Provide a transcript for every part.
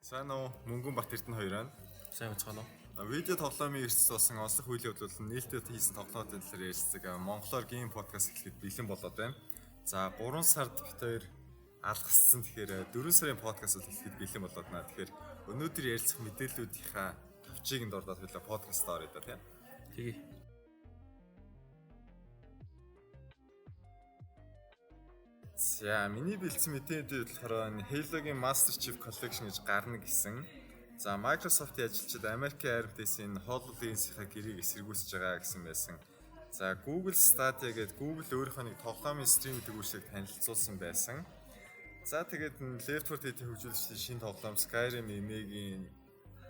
Сайн уу? Мөнгөн Бат Эрдэнэ хоёр байна. Сайн бацгаана уу? Видео тоглоомын эрс болсон онцлог үйл явдлууд нь нээлттэй хийсэн тоглоомын талаар ярьцдаг Монголоор гейм подкаст эхлэхэд бэлэн болоод байна. За 3 сард бит хоёр алгасцсан. Тэгэхээр 4 сарын подкаст эхлэхэд бэлэн болоод байна. Тэгэхээр өнөөдөр ярилцах мэдээллүүдийнхаа төвчийг нь дурдаад хэлээ подкаст орё да тийм. Тэгье. За миний бэлдсэн мэдээлэлүүд болохоор Halo-гийн Master Chief Collection гэж гарна гэсэн. За Microsoft-ийн ажилчид American Aerospace-ийн HoloLens-ийнхаа гэрээг эсэргүүцэж байгаа гэсэн байсан. За Google Stadia гэдэг Google өөрийнхөө нэг тоглоомын стриминг төгөөрлийг танилцуулсан байсан. За тэгээд Left 4 Dead-ийн хөгжүүлэгчдийн шинэ тоглоом Skyrim Remake-ийн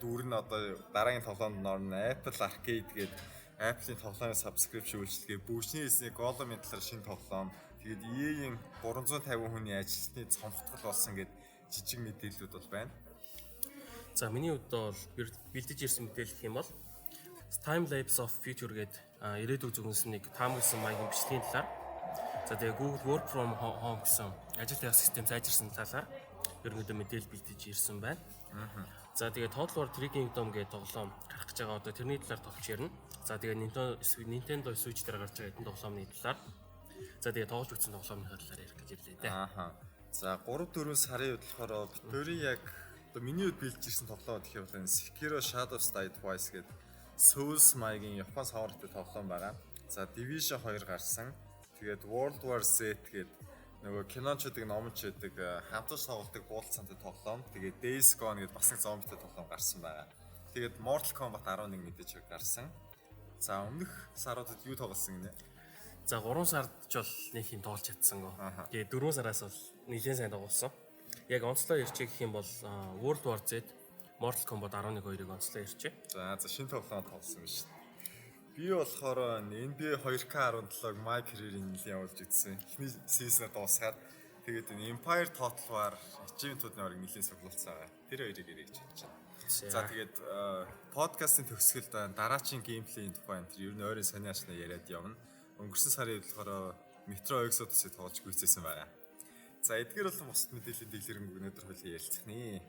дүүр нь одоо дараагийн тоглоомд орно. Apple Arcade гэдэг Apple-ийн тоглоомын subscription үйлчилгээ, Бүжний эсний Gollum-ийн талаар шинэ тоглоом. Тэгээд EA-ийн 350 хүний ажилтны цомхтгол болсон гэд жижиг мэдээллүүд бол байна. За миний хувьд бол бэлдэж ирсэн мэдээлэл гэх юм бол Time Lapse of Future гэдэг ирээдүйг зөвхөнс нэг таамагласан маягийн бичлэгийн талаар. За тэгээ Google Work from Home гэсэн ажил явах систем сайжирсан талаар ерөнхийдөө мэдээлэл бэлдэж ирсэн байна. За тэгээ Total War Tricking Dome гэдэг тоглоом гарах гэж байгаа одоо тэрний талаар товч ярина. За тэгээ Nintendo Switch дээр гарч байгаа энэ тоглоомны талаар. За тэгээ тоглож үзсэн тоглоомны талаар ярих гэж ирлээ дээ. За 3-4 сарын үед болохоор битүүрийн яг одоо миний үед бэлдэж ирсэн тоглоом гэх юм бол Sekiro Shadows Die Twice гэдэг Souls маягийн Япон савартай тоглоом байгаа. За Division 2 гарсан. Тэгээд World War Z гэдэг нөгөө кинончуудыг номч гэдэг хамтарч тоглодог буулцаантай тоглоом. Тэгээд Days Gone гэдэг бас нэг зомбитэй тоглоом гарсан байгаа. Тэгээд Mortal Kombat 11 мэдээж гарсан. За өмнөх саруудад юу тоглосон гинэ? За 3 сард ч бол нэг юм тоглож чадсан гоо. Тэгээд 4 сараас бол нэлээд сайн тоглосон. Яг онцлог ирчээ гэх юм бол World War Z, Mortal Kombat 11-2-ыг онцлог ирчээ. За шинэ тоглоом тоглосон юм шүү. Би болохоор NBA 2K17-г My Career-ийн нэлээд явуулж үзсэн. Эхний сизоныг дуусгаад тэгээд Empire Total War Achievement-уудын орыг нэлээд суглуулсан байгаа. Тэр хоёрыг ярих гэж бодож байна. За тэгээд подкастын төгсгөлд дараачийн геймплейн тухайн тэр ер нь ойрын сони ашна яриад явна. Өнгөрсөн сарын үед болохоор Metro Exodus-ыг тоглож гүйцээсэн байгаа. За эдгээр бол бусад мэдээллийн дэлгэрэнг өнөөдөр хөлөө ярилцах нэ.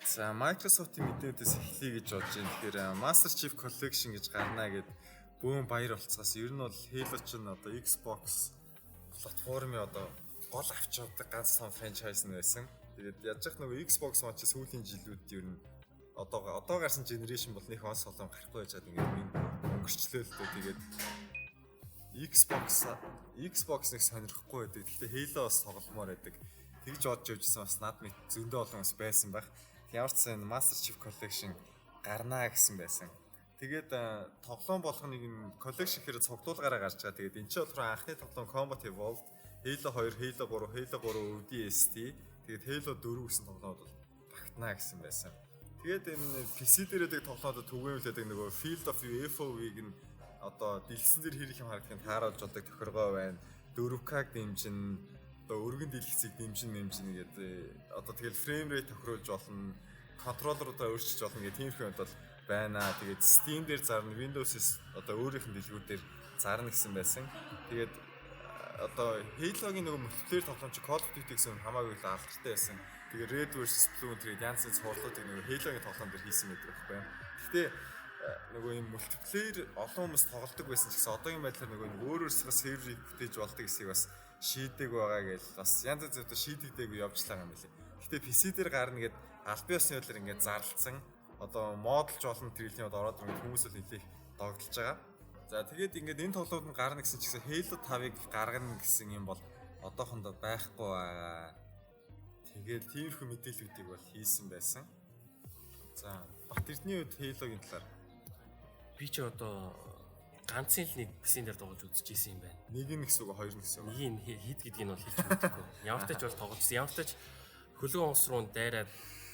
За Microsoft-ийн мэдээлэлээс эхлэе гэж бодож байна. Тэгэхээр Master Chief Collection гэж гарнаа гэд бүүн баяр болцоос ер нь бол Halo ч нь одоо Xbox платформын одоо гол авч явдаг ганц том франчайз нь байсан. Тэгээд яаж ч нөгөө Xbox One ч сүүлийн жилүүд ер нь одоо гарсан генерашн бол нэг онс солон гарахгүй байж байгаа ингээд өнгөрчлөө л дээ. Тэгээд Xbox нэг сонирхгүй байдаг. Гэхдээ Halo бас тогломоор байдаг. Тэгж бодож явжсэн бас над мэд зөндөө олон бас байсан байх. Ямар ч сан Master Chief Collection гарнаа гэсэн байсан. Тэгээд тоглоом болгоныг нь collection гэхээр цогтуулгаараа гарч байгаа. Тэгээд энэ ч болохоор анхны тоглоом Combat Evolved, Halo 2, Halo 3, Halo 3 ODST, тэгээд Halo 4 гэсэн тоглоомод бол багтнаа гэсэн байсан. Тэгээд энэ PC дээрээ тоглоомод түгээмлэдэг нөгөө Field of View FOV-г нь одоо дэлгэсэн дээр хэрэг юм харагдахын тааруулж болдог тохиргоо байна. 4K-г дэмжин, одоо өргөн дэлгэцийг дэмжин гэдэг. Одоо тэгэл frame rate тохируулж болно, контроллеруудаа өөрчилж болно гэх тийм юм бол байна. Тэгээд Steam дээр зарна, Windows-с одоо өөрийнх нь дэлгүүрээр зарна гэсэн байсан. Тэгээд одоо Halo-гийн нөгөө multiplayer тоглоом чи Call of Duty гэсэн хамаагүй л алдартай байсан. Тэгээд Red vs Blue тэгээд янз янз хурлуудыг нөгөө Halo-гийн тоглоом дээр хийсэн байдаг байхгүй юу. Гэхдээ нөгөө юм multiplayer олон хүмүүс тоглодог байсан ч гэсэн одоогийн байдлаар нөгөө өөр өөрсгөө серверийг бүтээж болдог хэсгийг бас шийдэг байгаа гэж бас янз янз одоо шийдэгдээгүй явжлаа юм билээ. Гэхдээ PC дээр гарна гэд аль биесны бодлоор ингээд зарлцсан одоо модулж олон трилийн ороод ирэх хүмүүс л нэлээх догдолж байгаа. За тэгээд ингээд энэ тоглоомд нь гарна гэсэн ч гэсэн Halo 5-ыг гаргана гэсэн юм бол одоохондоо байхгүй байгаа. Тэгээд тиймэрхүү мэдээллүүдийг бол хийсэн байсан. За Бат Эрдэнэ үед Halo-гийн талаар Би ч одоо ганцын л нэг PC дээр тоглож үзчихсэн юм байна. Нэг нь гэсэн үг, хоёр нь гэсэн үг. Нэг нь хит гэдгийг нь бол хэлж мэдэхгүй. Ямар ч тач бол тогложсэн. Ямар ч тач хөлөө онс руу дайраад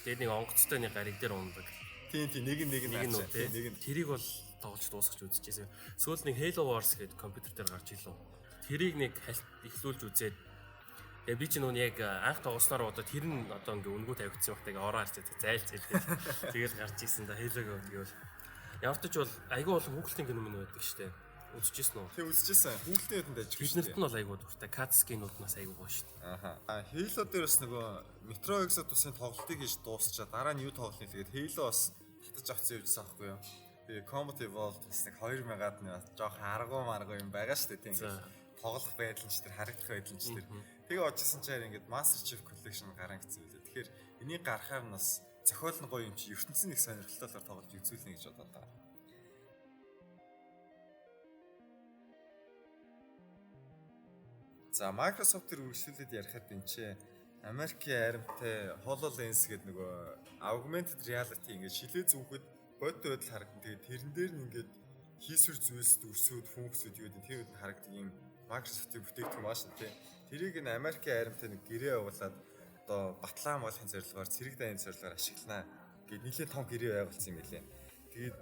тэгээд нэг онгоцтой нэг гариг дээр ундаг. Тийм нэг нь тэрийг бол тоглож дуусгаж үзчихсэн. Сүүлд нэг Halo Wars гэдэг компьютер дээр гарч илүү. Тэрийг нэг эхлүүлж үзээд би ч нүүн яг анх тоглосноор одоо тэр нь одоо ингээ өнгөө тавигдсан багтайг ороо харж зайлцэл тэгэл гарч ийсэн да Halo-г гэвэл ямар ч ч бол айгүй бол хүүхэлдэйн кино мөн байдаг штэ. үзчихсэн үү? Тэг үзчихсэн. Хүүхдийн үдэнд ажиг Бид нарт нь бол айгүй дуртай. Катскинууд нас айгүй гоё шүү дээ. Аха. Halo дээр бас нөгөө Metro Exodus-ын тоглолтыг хийж дуусчаа дараа нь юу тоглоно тэгээд Halo бас татаж авсан явжсан аахгүй юу. Тэгээ Combat Evolved бас нэг 2000-аад нэг жоох аргуу юм байгаа шүү дээ тийм ингээд. Тоглох байдал нь ч тэр харагдах байдал нь ч тэр. Тэгээ очсон чаар ингээд Master Chief Collection гарan гэсэн үлээ. Тэгэхээр энийг гаргахаар нас зохиол нь гоё юм чи ертөнцийн нэг сонирхолтой тоглож үзүүлнэ гэж бодоод байгаа. За Microsoft-ээр үргэлжлүүлээд ярихад энэ чи Америкийн аримтай HoloLens гэдэг нөгөө augmented reality ингээд шилээ зүгхэд бодит байдал харагдана. Тэгээд тэрэн дээр нь ингээд хийсвэр зүйлс дүрсүүд, функцүүд юу гэдэг тийм үед харагдаг юм Microsoft-ийн бүтээгдэхүүн маш тийм. Тэрийг н Америкийн аримтай нэг гэрээ явуулаад одоо батлан болохын зорилгоор цэрэг дайны зорилгоор ашиглана гэд нэлээд том гэрээ байгуулсан юм билээ. Тэгээд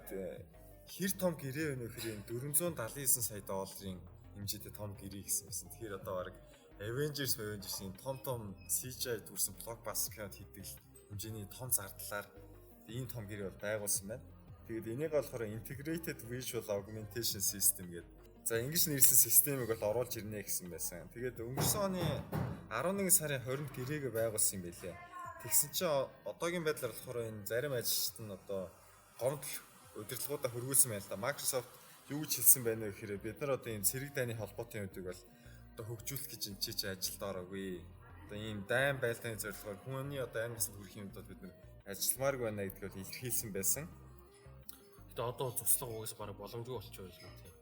хэр том гэрээ вэ нөхрийн 479 сая долларын хэмжээтэй том гэрээ гэсэн байсан. Тэгэхээр одоо баг Avengers-ийн том CGI дүрсэн блокбастер кинод хийдэг хэмжээний том зардлаар ийм том гэрээ байгуулсан байна. Тэгээд энийг болохоор Integrated Visual Augmentation System гэдэг. За ингэж нэрлсэн системийг бол оруулж ирнэ гэсэн байсан. Тэгээд өнгөрсөн оны 11 сарын 20-нд гэрээгээ байгуулсан юм байлээ. Тэгсэн чинь одоогийн байдлаар болохоор энэ зарим ажилчид нь одоо гомдол удирдлагуудаа хөрвүүлсэн байна л да. Microsoft юу гэж хэлсэн байна вэ гэхээр бид нар одоо энэ цэрэг дайны холбоотой юмдыг бол одоо хөгжүүлэх гэж энэ чи ажилд ороогүй. Одоо ийм дайн байлдааны зорилгоор хүний одоо амнаас хүрэх юмдад бид нар ажилламаарг байна гэдгийг бол илэрхийлсэн байсан. Гэтэ одоо туслах угаас бараг боломжгүй болчихвол юм тийм.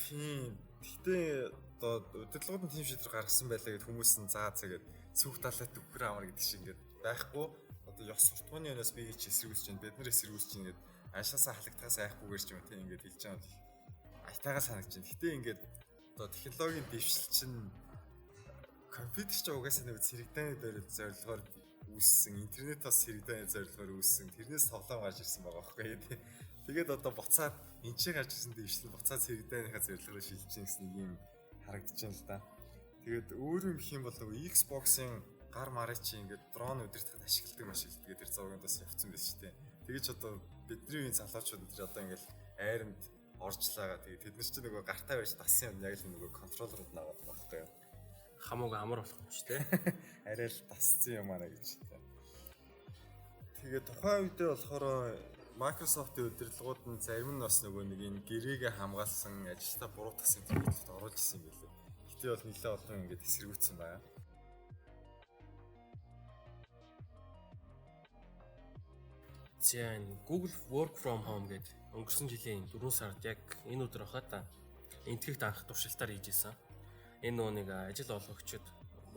Тийм. Гэтэ одоо удирдлагууд нь тийм шийдвэр гаргасан байлаа гэд хүмүүс нь заа зэгээд сүх талаад үхэр амар гэдэг шиг ингээд байхгүй. Одоо ёс суртахууны өнөөс би ч эсэргүүцэж байна. Бид нар эсэргүүцэж байна гэд ашаасаа халагдахаас айхгүйгээр ч юм тийм ингээд хэлж байгаа бол айтайгаа санагдаж байна. Гэтэ ингээд одоо технологийн дэвшил чинь компьютер ч угаасаа нэг цэрэгдээний дээр зорилгоор үүссэн, интернет бас цэрэгдээний зорилгоор үүссэн. Тэрнээс тоглоом гарч ирсэн байгаа байхгүй тийм. Тэгээд одоо буцаад энэ ч гарч ирсэн дэвшил буцаад цэрэгдээнийхээ зорилгоор шилжиж гэсэн нэг юм харагдаж байна л да. Тэгээд өөр юм гэх юм бол нөгөө Xbox-ын гар марыг чи ингээд дрон удирдахад ашигладаг гэдэг тэр зургуудаас явцсан байсан шүү дээ. Тэгэж одоо бидний үеийн залуучууд тэр одоо ингээд айранд оржлаа. Тэгээд тэд нар ч нөгөө гартаа байж дасан юм яг л нөгөө контроллерууд наваад байхгүй юу. Хамаагүй амар болох юм шүү дээ. Арай л дасцсан юм аа гэж. Тэгээд тухайн үедээ болохоор Microsoft-ийн удирдлагууд нь зарим нь бас нөгөө нэг энэ гэрээгээ хамгаалсан ажилтаа буруутгасан төлөвлөлт оруулж ирсэн юм билээ. Гэтэ бол нэлээд олон ингээд эсэргүүцсэн байна. Зэн Google Work from Home гэдэг өнгөрсөн жилийн 4 сард яг энэ өдөр хахад энтгэгт анх туршилтаар хийжсэн. Энэ нөө нэг ажил олгогчид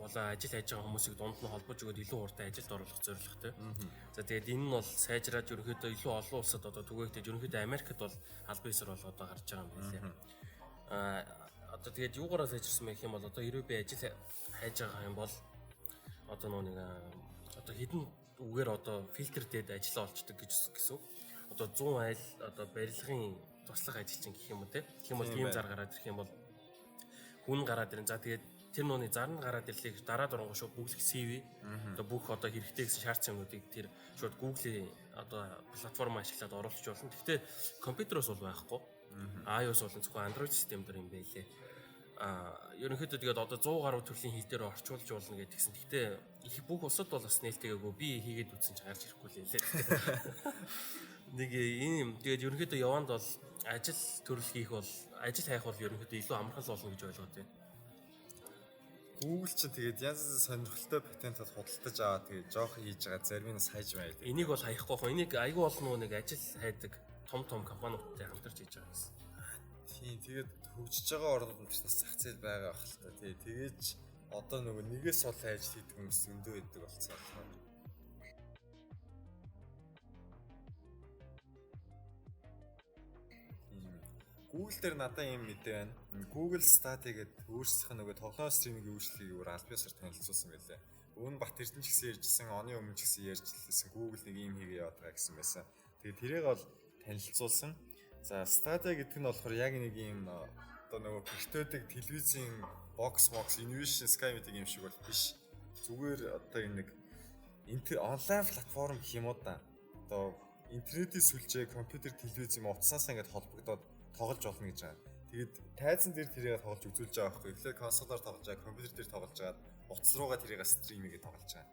болон ажил хийж байгаа хүмүүсийг дунд нь холбож өгөөд илүү уртаа ажилд оруулах зорилготой. За тэгээд энэ нь бол сайжраад ерөнхийдөө илүү олон улсад одоо түгээгдэж ерөнхийдөө Америкт бол албан ёсоор болоод гарч байгаа юм байна лээ. Одоо тэгээд юугаараа сайжирсан байх юм бол одоо хэрвээ би ажил хайж байгаа юм бол одоо нөө нэг одоо хідэн үгээр одоо фильтр дээд ажил олцдог гэсэн. Одоо 100 айл одоо барилгын туслах ажилчин гэх юм уу те. Тэгэх юм бол тийм зар гараад ирэх юм бол хүн гараад ирэн. За тэгээд тэр нууны зар нь гараад ирлээ гэж дараа дурангуу шууд Google CV одоо бүх одоо хэрэгтэй гэсэн шаардсан юмнуудыг тэр шууд Google-ийн одоо платформ ашиглаад оруулах болно. Гэхдээ компьютероос бол байхгүй. iOS бол зөвхөн Android систем дээр юм байлээ. Ерөнхийдөө тэгээд одоо 100 гаруй төрлийн хэл дээр орчуулж болно гэдгийгсэн. Гэхдээ их бүх улсад бол бас нээлттэйгөө би хийгээд үзсэн ч гарч ирэхгүй л лээ. Нэг энэ юм тэгээд ерөнхийдөө яванд бол ажил төрөл хийх бол ажил хайх бол ерөнхийдөө илүү амархан болно гэж ойлгоод байна. Google ч тэгээд янз янз сонирхолтой патентууд худалдаж аваад тэгээд жоох хийж байгаа зарим нь сайж байна. Энийг бол хаяхгүй хоо. Энийг айгүй олон нэг ажил хайдаг том компаниудтай хамтарч хийж байгаа гэсэн. Тийм тэгээд хөгжиж байгаа орнууд нь бас зах зээл байгаа бах л та. Тэгээд одоо нөгөө нэгээс ол ажил хийдэг хүмүүс зөндөө байдаг болцсон байна. Google дээр надад юм мэдээ байна. Google Stadia гэдэг өөрсдийнх нь нөгөө тоглоом стримингийн үйлчлэгийг өөр аль биесээр танилцуулсан байлээ. Өмнө Бат Эрдэнэ ч гэсэн ярьжсэн, оны өмнө ч гэсэн ярьжлээсэн Google нэг юм хийгээ яваад байгаа гэсэн байсан. Тэгээд тэрийг бол танилцуулсан. За Stadia гэдэг нь болохоор яг нэг юм одоо нөгөө гэртөөдөг телевизийн box Innovation Sky гэдэг юм шиг бол биш. Зүгээр одоо энэ нэг онлайн платформ гэх юм уу да. Одоо интернетийн сүлжээ, компьютер, телевиз юм утаснаас ингээд холбогдоод тоглож болно гэж байгаа. Тэгээд тайзан дээр тэрийг тоглож үзүүлж байгаа байхгүй. Эхлээд консолоор тоглож байгаа, компьютер дээр тоглож байгаа, утас руугаа тэрийг стримигээ тоглож байгаа.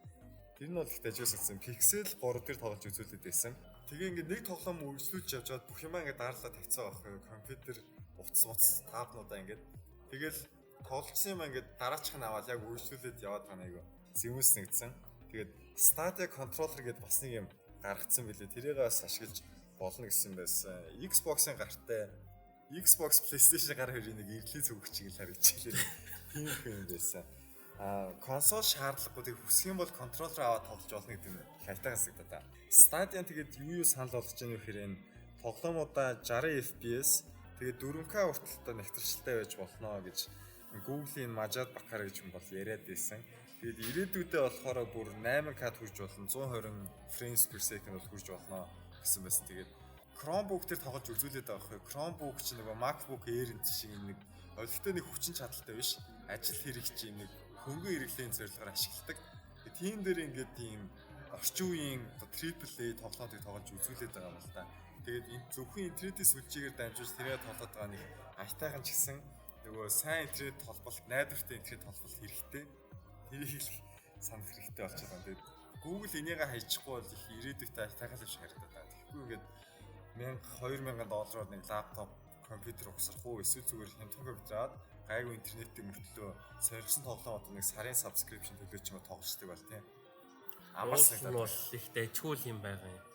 Тэр нь бол их дажигсан Pixel 3 дээр тоглож үзүүлээд байсан. Тэгээ ингээд нэг тоглоом үргэлжлүүлж явж байгаад бүх юмаа ингээд daарлаад тавьцаа байхгүй. Компьютер утас таабнуудаа ингээд тэгэл тоглолцсон юм ингээд дараачих нь аваад яг үргэлжлүүлээд яваад байгаа нэг зэвүүс нэгдсэн. Тэгээд Stadia controller гэдээ бас нэг юм гаргацсан билээ. Тэрийг бас ашиглаж болно гэсэн байсан. Xbox-ын гартай Xbox PlayStation гар хоёрын нэг эвлэлийн зөвгчийг л харж илээ. Тийм юм байсан. Консол шаардлагагүй тэг хүсэх юм бол контроллер аваад тоглож болно гэдэг нь хайтаагаас гэдэг та. Stadia тэгээд юу санал болгож байгаа юм хэрэг тоглоомуудаа 60 FPS тэгээд 4K хүртэлтэй нэгтрэлтэй байж болно гэж Google-ийн Мажад Бакар гэж юм бол яриад байсан. Тэгээд ирээдүйдээ болохоор бүр 8K хүрж болно 120 frames per second бол хүрж болно гэсэн байсан. Тэгээд Chromebook дээр тоглож үзүүлээд байгаа байхгүй. Chromebook чинь нөгөө MacBook Air шиг нэг олигтой нэг хүчин чадалтай биш. Ажил хэрэгч юм нэг хөнгөн хэрэглээний зорилгоор ашигладаг. Тийм дээр ингээд тийм орчин үеийн AAA тоглоомыг тоглож үзүүлээд байгаа юм л да. Тэгээд энэ зөвхөн интернетийн сүлжээгээр дамжуулж тэрээр тоглоод байгаа нэг айтайхан ч гэсэн нөгөө сайн интернет холболт, найдвартай интернет холболт хэрэгтэй. Тэрийг санах хэрэгтэй болчиход байна. Тэгээд Google энийг хайчихгүй бол их ирээдүйтэй айтайхан л биш харагдаад байна. Тэгэхгүй ингээд $2000 нэг лаптоп, компьютер угсрах уу эсвэл зүгээр хямдхан компьютер аваад гайгүй интернеттэй мөртлөө сорилсон тоглоомод нэг сарын subscription төлөөч юм тоглолцдог бол тийм. Амарсан бол их дайггүй юм байгаа юм.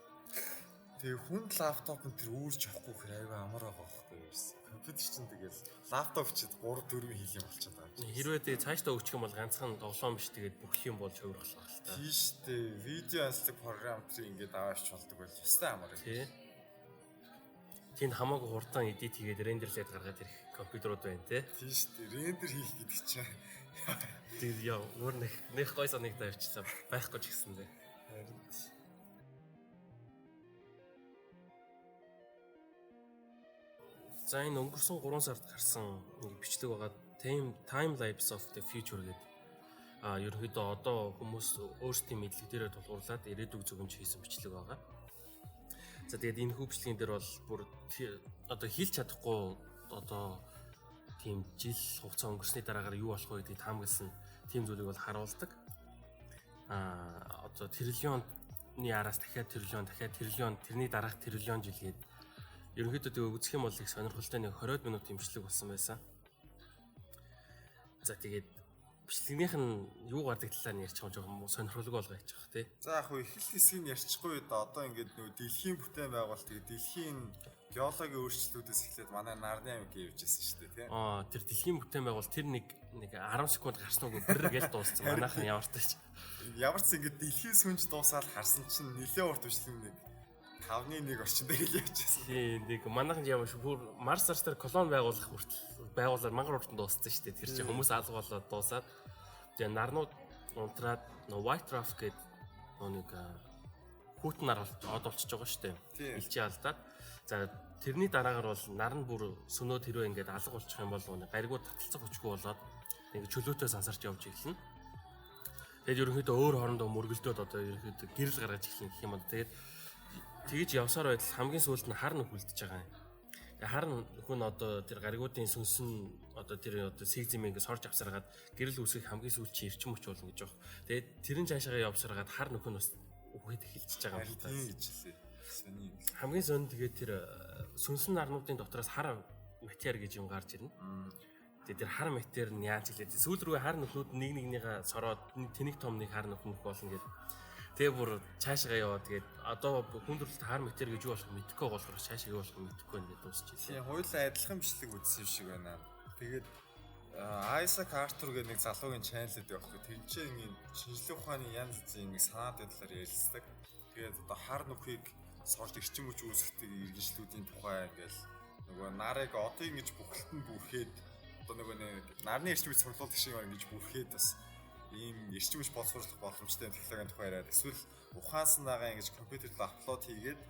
Тэгээ хүнд лаптоп нь тэр үүрж авахгүй хэр аяга амар байгаа байхгүй юу? Компьютер чинь тэгэл лаптоп чид 3-4 хил юм болчиход байгаа. Хэрвээ тэгээ цаашдаа өгчих юм бол ганцхан тоглоом биш тэгээд бүх юм бол хувирах л байна. Тийм шүү дээ. Видео анслаг програм тэр ингээд аваач болдог бол ястай амар юм. Тийм. Тэнд хамаагүй хурдан эдит хийгээд рендерлээд гаргаад ирэх компьютерууд байна те. Тийм шүү дээ. Рендер хийх гэдэг чинь тэгээд яа өөр нэг гой санагдаа явчихлаа байхгүй ч гэсэн дээ. харин За энэ өнгөрсөн 3 сард гарсан нэг бичлэг байгаа Time Lapse of the Future гэдэг. Ерөнхийдөө одоо хүмүүс өөрсдийн мэдлэг дээрээ тулгуурлаад ирээдүг зөвөмж хийсэн бичлэг байгаа. За тэгээд энэ хөвчлөгийн дээр бол бүр одоо хэлж чадахгүй одоо тийм жил хугацаа өнгөрсний дараагаар юу болох вэ гэдгийг таамагласан тийм зүйлийг бол харуулдаг. Одоо триллионны араас дахиад триллион тэрний дараах триллион жилгээд ерөнхийдөө тэгээ үзэх юм бол их сонирхолтой нэг 20 минут имжлэг болсон байсан. За тэгээд бичлэгнийх нь юу гардаг талаар нь ярьж байгаа жоохон сонирхолтой болгоо яачих тий. За яг хөө эхлэл хэсгийг ярьчихгүй да одоо ингээд нөгөө дэлхийн бүтээн байгуулалт тэгээ дэлхийн геологийн өөрчлөлтүүдээс эхлээд манай нарны аймаг явж ирсэн шүү дээ тий. Тэр дэлхийн бүтээн байгуулалт тэр нэг 10 секунд гарсан уу гэр гэж дууссан. Манайхан ямар тач. Ямар ч ингээд дэлхийн сүнж дуусаад харсан чинь нэлээд урт бичлэг нэг 5-1 орчин дээр л явчихсан. Тий, нэг манайхан ямар бүр Марс сар дээр колон байгуулах хүртэл байгуулаар мангар уртанд дууссан шүү дээ. Тэр чинь хүмүүс алга болоод дуусаад тэгээ нарнууд унтраад White Dwarf гэдэг нэг хүүтэн нар од болчихж байгаа шүү дээ. Илчээ алдаад. За тэрний дараагаар бол нар нь бүр сөнөө тэрөө ингээд алга болчих юм бол гаригууд таталцах хүчгүй болоод ингээд чөлөөтэй сансарч явж эхэлнэ. Тэгээд ерөнхийдөө өөр хоорондоо мөргөлдөөд одоо ерөнхийдөө гэрэл гаргаж эхэлнэ гэх юм бол тэгээд тэгж явсаар байтал хамгийн сүүлд нь хар нөх үлдчихэж байгаа юм. Тэгээ хар нөхөн одоо тэр гаригуудын сүнсэн одоо тэр одоо сигзим ингээд сорж авсаргаад гэрэл үсгэх хамгийн сүүлд чи эрчим хүч болно гэж байна. Тэгээд тэрэн цаашаа явсаргаад хар нөхөн бас үхээд эхэлчихэж байгаа юм байна. Тийм гэж хэлээ. Сони. Хамгийн сонь тэгээд тэр сүнсэн нарнуудын дотроос хар матер гэж юм гарч ирнэ. Тэгээд тэр хар матер нь яаж хэлээд сүүл рүү хар нөхнүүд нэгнийгээ сороод тэнэг томныг хар нөхнөх болно гэдэг. Тэгээ бүр цаашаа яваа. Тэгээд одоо хүндрэлт хар матер гэж юу болох мэдэхгүй болохоор цаашаа юу болох мэдэхгүй нэгэд дуусчихлээ. Тийм хоёулаа адилхан бичлэг үзсэн шиг байна. Тэгээд Isaac Arthur гэдэг нэг залуугийн чанал гэдэг байхгүй. Тэрнчээ ингээд шинжлэх ухааны янз бүрийн нэг санаатын талаар ярилцдаг. Тэгээд одоо хар нүхийг сорж эрчим хүч үүсгэх иргэншлүүдийн тухай ингээл нөгөө нарыг одоо ингэж бүхэлд нь бүрхээд одоо нөгөө нарны эрчим хүч сурлуулах шиг ингэж бүрхээд бас ийм эрчим хүч боловсруулах боломжтой технологийн тухай яриад эсвэл ухаансанаагаа ингэж компьютер руу апплод хийгээд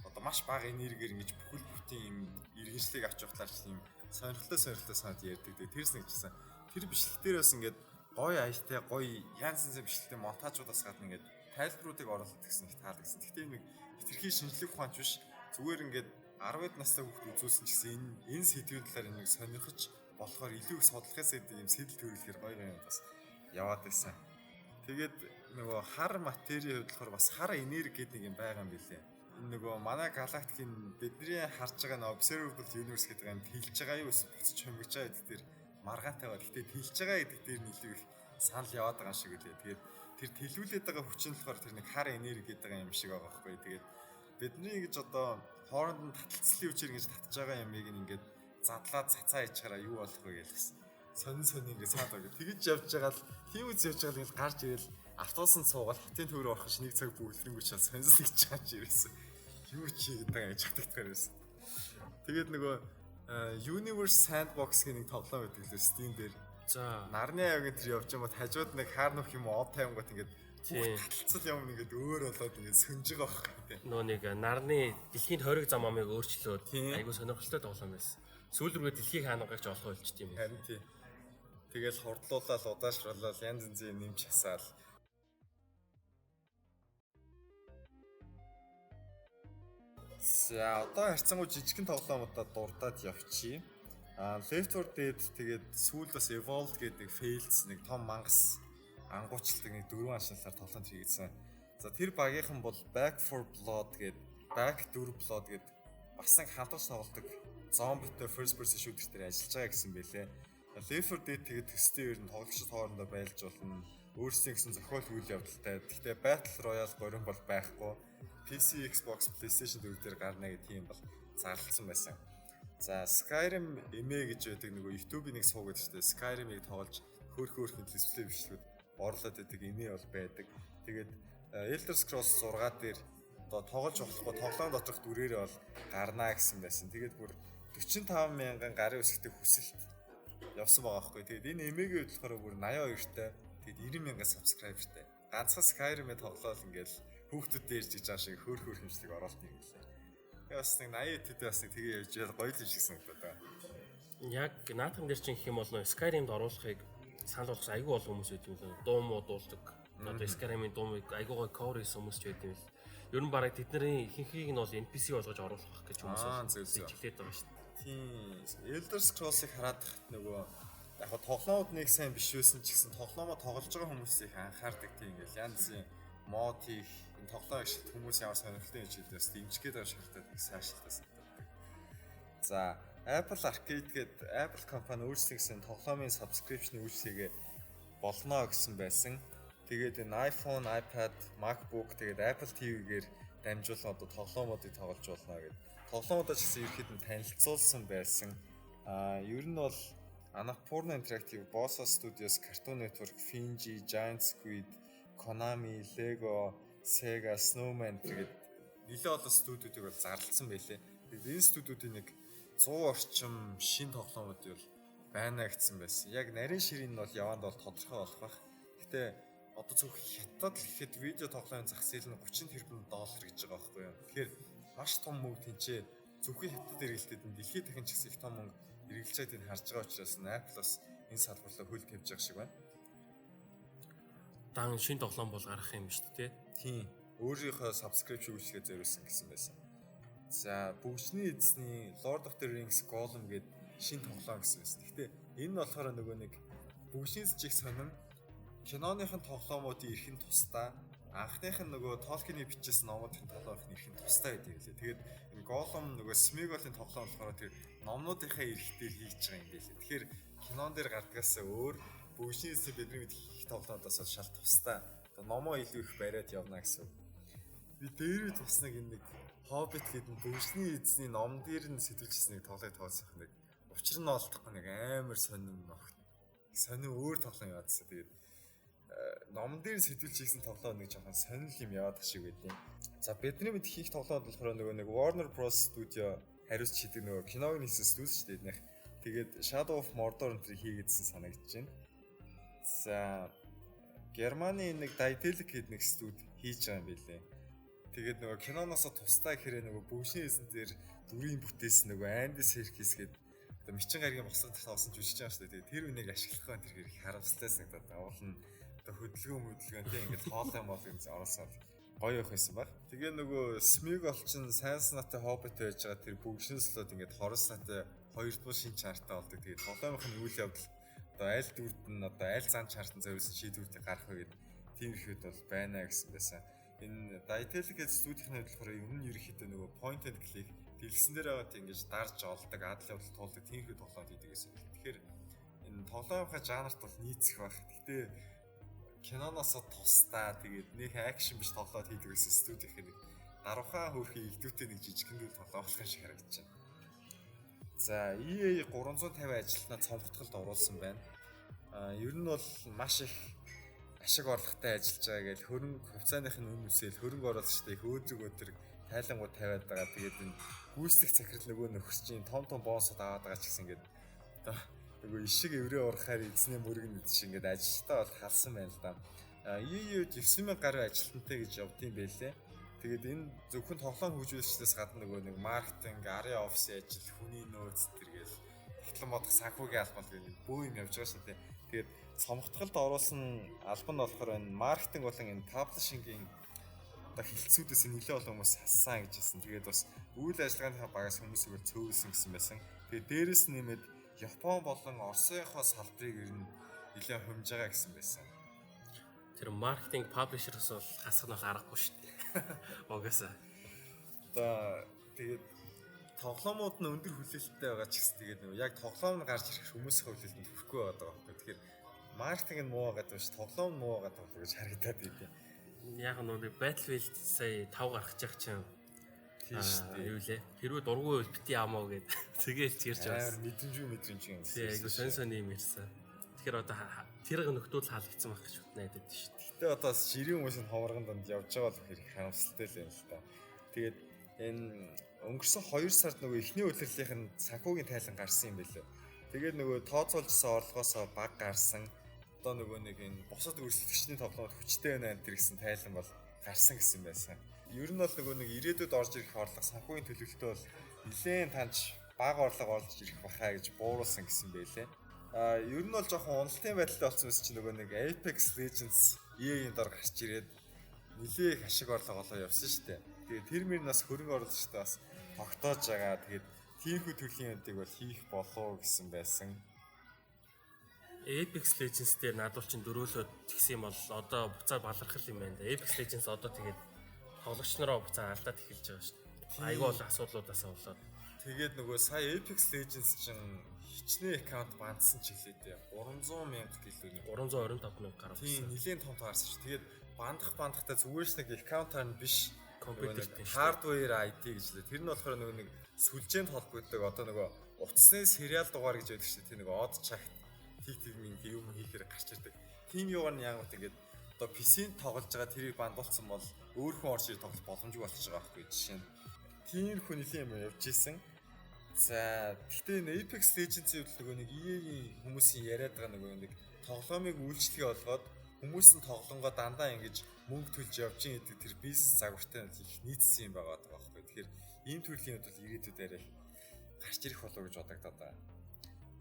одоо маш бага энергиэр ингэж бүхэл бүтэн ийм иргэншлийг авч явахлаар ч ийм сонирхолтой санаад ярьдаг. Тэрс нэг чсэн тэр бичлэг дээр бас ингээд гоё аялтай гоё янз янзын бичлэгтэй монтажуудаас гадна ингээд тайлбаруудыг оруулах гэсэн их таалагдсан. Гэхдээ нэг хитрхи шинжлэх ухаанч биш зүгээр ингээд 10-д настай хүүхд үзүүлсэн ч гэсэн энэ сэдвийн талаар энийг сонирхож болохоор илүү их судлахаас ийм сэтэл төрүүлэхээр гоё юм бас яваад байсан. Тэгээд нөгөө хар материйн хувьд болохоор бас хар энерги гэдэг нэг юм байгаа юм билээ. Энэ нөгөө манай галактикийн бидний харж байгаа нэг observable universe гэдэг юм тэлж байгаа юу эсвэл буцаж хөнгөж байгаа гэдэг дээр маргаантай ба. Гэхдээ тэлж байгаа гэдэг дээр нь илүү их санал яваад байгаа юм шиг үлээ. Тэгээд тэр тэлүүлээд байгаа хүчин болохоор тэр нэг хар энерги гэдэг юм шиг байгаа байхгүй. Тэгээд бидний ингэж одоо хооронд нь таталцлын үчир ингэж татж байгаа юмыг ингээд задлаад цацаа хийж хараа юу болох вэ гэж сонин ингээд саад байгаа. Тэгэж явж байгаа л тийм үз явж байгаа л ингээд гарч ирэл автобусанд суугаад хотын төв рүү орох ш нэг цаг бүглэнгүүч сонирс гэж чаач ирсэн. Юу чи гэдэг гэж хатагдгаар байсан. Тэгээд нөгөө Universe Sandbox гэх нэг тоглоом байдаг лээ Steam дээр. За Нарны аягийн тэр явж байгаа хажууд нэг хаар нөх юм ов тайвангууд ингээд таталцал юм ингээд өөр болоод ингээд сөнж байгаа байхгүй. нөө нэг нарны дэлхийн тойрог зам амыг өөрчлөөд айгуу сонирхолтой тоглоом байсан. Сүүл рүүгээ дэлхийг хаанагч олох болчт юм. Харин тий. Тэгэл хордлуулаад удаашруулаад янз янзын нэмж хасаал. За одоо харьцангуй жижигхэн тоглоомудаа дурдаад явчихъя. Left 4 Dead тэгээд сүүлд бас Evolved гэдэг Fails нэг том мангас ангуучлагдаг нэг 4 аншаалаар тоглоомд хийгдсэн. За тэр багийнхан бол Back 4 Blood гэдэг Back 4 Blood гэдэг бас нэг хамтарч тоглодог зомбитой first person shooter дээр ажиллаж байгаа гэсэн бэлээ. Left 4 Dead тэгээд төстэй ер нь тоглогчид хоорондоо байлж болно. Өөрсдийн гэсэн зохиол үйл явдалтай. Гэхдээ Battle Royale горин бол байхгүй. PC, Xbox, PlayStation 4 дээр гарна гэдэг юм бол зарлалсан байсан. За Skyrim эмээ гэж байдаг нөгөө YouTube-ийн нэг суугаад штэ Skyrim-ийг тоглож хөөрхөн дисплей бичлэгүүд орлоод байдаг эмээ бол байдаг. Тэгээд Elder Scrolls 6 дээр одоо тоглож болохгүй тоглоом доторх дүрээрээ бол гарнаа гэсэн байсан. Тэгээд бүр 45 мянган гарын үсгтэй хүсэлт явсан байгаа байхгүй. Тэгээд энэ эмээгийн хувьд болохоор бүр 82-тай тэгээд 90 мянган subscriberтай. Ганцхан Skyrim-ээ тоглоод ингээл хүүхдүүд дээрж иж байгаа шиг хөөрхөн хэмжлэг оруулт юм гэлээ. Бас нэг 80 тэд бас нэг тэгээ явж ял гоё л шиг санагдаад байна. Яг наадхан дээр чинь гэх юм бол нөө Skyrim-д оруулахыг санал болгох айгүй бол хүмүүс байт юм л дуу муу дуулдаг. Одоо Skyrim-ийн дуумыг айгүй гоё cover хийсэн хүмүүс ч байт юм л. Ер нь бараг тэдний ихэнхийг нь бол NPC болгож оруулах гэж хүмүүс хэлээд байгаа шүү дээ. Тийм. Elder Scrolls-ыг хараад нөгөө яг тоглоомод нэг сайн биш байсан ч гэсэн тоглоомоо тоглож байгаа хүмүүсийг анхаардаг тийм ингээл янз бүрийн мод хийх энэ тоглоом их хүмүүс ямар сонирхолтой юм чийдээс дэмжих гэдэг шалтгаан их сайшилтаас байдаг. За Apple Arcade гэдэг Apple компани өөрсдийнхээ тоглоомын subscription үйлчилгээгээ болно гэсэн байсан. Тэгээд энэ iPhone, iPad, MacBook тэгээд Apple TV-гээр дамжуулан одоо тоглоомуудыг тоглож болно гэдэг. Тоглоомуудаа ч гэсэн ерхэд нь танилцуулсан байсан. Ер нь бол Annapurna Interactive, Bossa Studios, Cartoon Network, Finji, Giant Squid, Konami, Lego, Sega, Snowman тэгээд нэлээд олон студиудыг бол зарлалсан байлээ. Тэгээд энэ студиудын нэг 100 орчим шинэ тоглоомууд бол байна гэсэн байсан. Яг нарийн ширийн нь бол яванд бол тодорхой болох байх. Гэтэ одоо зөвхөн хятад л ихэд видео тоглоомын зах зээл нь 30 тэрбум доллар гэж байгаа байхгүй юу. Тэгэхээр маш том мөнгө тэнцээ зөвхөн хятад эргэлтэд нь дэлхийд дахин ч гэсэн их том мөнгө эргэлж байгааг харж байгаа учраас Apple бас энэ салбарлаа хөл тавьж байгаа шиг байна. Дан шинэ тоглоом бол гарах юм шүү дээ. Тийм. Өөрийнхөө subscription үйлчилгээ зориулсан гэсэн байсан. За, бүгжний эзний Lord of the Rings Gollum гэдэг шинэ тоглоом гэсэн байсан. Гэхдээ энэ нь болохоор нөгөө нэг бүгжний эзчийг сонин киноныхын тоглоомуудын эрхэн тусдаа анхных нь нөгөө Tolkien-ийн бичсэн номуудын тоглоомын эрхэн тусдаа гэдэг юм лээ. Тэгээд энэ Gollum нөгөө Sméagol-ийн тоглоом болохоор тэр номнуудынхаа эрхтээр хийж байгаа юм билээ. Тэгэхээр кинон дээр гардгаас өөр бүгжний эзний бидний мэд их тоглоомоос шал тусдаа номоо илүү их бариад явна гэсэн. Би дээрээ туснаг энэ нэг Hobbit гэдэг бүгжний эзний ном дээр нь сэтүүлжсэн нэг тоглоом тоглосох нэг учир нь олдохгүй нэг амар сонин нөх. Сонин өөр тоглоом яваадсан. Тэгээд ном дээр сэтүүлжсэн тоглоом нэг жоохон сонин юм яваад шиг байдیں۔ За бидний мэд хийх тоглоомд болохоор нөгөө нэг Warner Bros Studio хариуц чидэг нөгөө киног хийсэн студио шүү дээ нэх. Тэгээд Shadow of Mordor энэ хийгээдсэн санагдаж байна. За Германы нэг Daedalic гэдэг нэг студи хийж байгаа юм билээ. Тэгээд нөгөө киноноос тусдаа гэхээр нөгөө бүгшийн эзэн дээр дүрийн бүтээсэн нөгөө Andy Serkis гэдэг одоо Мичин гаригийн бослог тоосон жүжигч байгаа шүү дээ. Тэгээд тэр үнийг ашиглах байх тэр хэрэг харамсалтай санагдаад уул нь одоо хөдөлгөөн тийм ингээд хоолой мол гэж оролцоод гоё явах байсан баг. Тэгээ нөгөө Смигол чинь сайн санаатай хоббит байж байгаа тэр бүгшинслоод ингээд хорос санаатай хоёрдугаар шин чартаа болдог. Тэгээ тоглоомын үйл явдал одоо аль дүрд нь одоо аль зан чартан зориулсан шийдвэрүүдийг гарах вэ гэдэг тийм ихэд бол байна гэсэн байсан. Энэ Daedalic студийн болохоор ер нь ерөнхийдөө нөгөө point and click дэлгэсэн дээр байгаа тийм ингэж дарж олдог, адал явдал туулдаг тийм их тоглоомд хийдэг гэсэн. Тэгэхээр энэ тоглоомын жанрт бол нийцэх баг. Гэхдээ киноноос тусдаа тэгээд нэг акшн биш тоглоод хийдэг гэсэн студийн нэг даруухан хөрхи игдүүтэй нэг жижигхэн тоглоом болох шиг харагдаж байна. За EA 350 ажилтнаа цомгтголд оруулсан байна. Ер нь бол маш их ашиг орлоготой ажиллаж байгаа гэж хөрөнгө хувьцааныхын үн үсэл хөрөнгө оруулагчдыг хөөдөг өдөр тайлангууд тавиад байгаа. Тэгээд энэ гүйцэтгэх захирал нөгөө нөхөрчийн том боссод аваад байгаа ч гэсэн ингээд одоо нөгөө ишиг эврээ урахаар эзний мөргөн идэж ингээд ажилтаа бол халсан байна л да. EA-д 9000 гаруй ажилтнтай гэж явдсан байлээ. Тэгээд энэ зөвхөн тоглоом хөгжүүлэгчдээс гадна нөгөө нэг маркетинг, арын офисын ажил, хүний нөөц тэргээл технологи модох санхүүгийн албан гэх бөө юм явж байгаа шүү дээ. Тэгээд цомгтголд оруулсан албан нь болохоор энэ маркетинг болон энэ паблишингийн одоо хилцүүдээс нэлээд олон хүмүүс хассан гэж хэлсэн. Тэгээд бас үйл ажиллагааны багаас хүмүүсийг цөөлсөн гэсэн байсан. Тэгээд дээрэс нь нэмээд Япон болон Оросынхоо салбарыг ер нь нэлээд хэмж байгаа гэсэн байсан. Тэр маркетинг паблишерс бол хасах нь аргагүй шүү дээ. Угаасаа. Одоо тэгээд тоглоомууд нь өндөр хүлээлттэй байгаа ч гэсэн тэгээд нөгөө яг тоглоом нь гарч ирэх хүмүүсийн хүлээлтэнд хүрэхгүй байгаа байхгүй. Тэгэхээр маркетинг нь муу байгаа биш тоглоом нь муу байгаа гэж харагдаад идэв. Яг нэг Battlefield сая 5 гаргаж явах чинь тийм шүү дээ. Юу лээ. Хэрвээ дургүй бол бити амаа гэд тэгээл чирч байгаа. Мэдрэмж юм. Тийм айгу сонь юм ирсэн. Тэгэхээр одоо тэр нөхдөл хаалгцсан байх гэж найдаад шүү дээ. Гэтэ одоо бас жирийн хүмүүсийн ховоргон донд явж байгаа л хэрэг харамсалтай л юм л та. Тэгээд энэ өнгөрсөн 2 сард нөгөө эхний улирлынх нь санхүүгийн тайлан гарсан юм байлээ. Тэгээд нөгөө тооцоолжсэн орлогоосоо баг гарсан. Одоо нөгөө нэг энэ босод өрсөлдөгчний тоглоомд хүчтэй байна энэ гэсэн тайлан бол гарсан гэсэн байсан. Ер нь бол нөгөө нэг ирээдүйд орж ирэх орлого санхүүгийн төлөвлөлтөө бол нэлээд таньж бага орлого орж ирэх бахаа гэж бууруулсан гэсэн байлээ. Ер нь бол жоохон уналтын байдалтай болсон мэс чи нөгөө нэг Apex Legends EA-ийн дор гарч ирээд нэлээд их ашиг орлого олоо явсан шүү дээ. Тэгээд тэр мөрнөөс хөрөнгө оруулагчтай бас тогтоож байгаа. Тэгээд тиймэрхүү төрлийн юмдыг бол хийх болов гэсэн байсан. Apex Legends дээр надад чинь дөрөөлөд тэгсэн юм бол одоо буцаа балархал юм байна. Apex Legends одоо тэгээд тоглогч нараа буцаа алдаад эхэлж байгаа шүү дээ. Айгүй бол асуудлуудаас болоод. Тэгээд нөгөө сая Apex Legends чинь хичнээн аккаунт бандсан ч хэлээ дээ. 300,000 гэлээ. 325,000 гарсан. Тийм нэлээд том таарсан шүү. Тэгээд бандахтай зүгээрс нэг аккаунтаар нь биш компьютертэй hardware ID гэж лээ. Тэр нь болохоор нөгөө нэг сүлжээнд холбогддог одоо нөгөө утасны сериал дугаар гэж байдаг шүү. Тэр нөгөө од чагт тийг юм хийхээр гарч ирдэг. Тим юугаар нь яг үгээд одоо PC-нд тоглож байгаа тэрийг бандуулсан бол өөр хүн орж ирэх тоглох боломжгүй болчихж байгаа байхгүй жишээ нь. Тийм хүн нэлийн юм явж исэн. За гэхдээ энэ Apex Legends-ийн нөгөө нэг EA-ийн хүмүүсийн яриад байгаа нөгөө нэг тоглоомыг үйлчлэгээ болгоод хүмүүс нь тоглонгоо дандаа ингэж мөнгө төлж явж идэг тэр бизнес загвартай их нийцсэн юм байгаа байхгүй. Тэгэхээр ийм төрлийн үед бол ирээдүйд арай гарч ирэх болов гэж бодогдоод байна.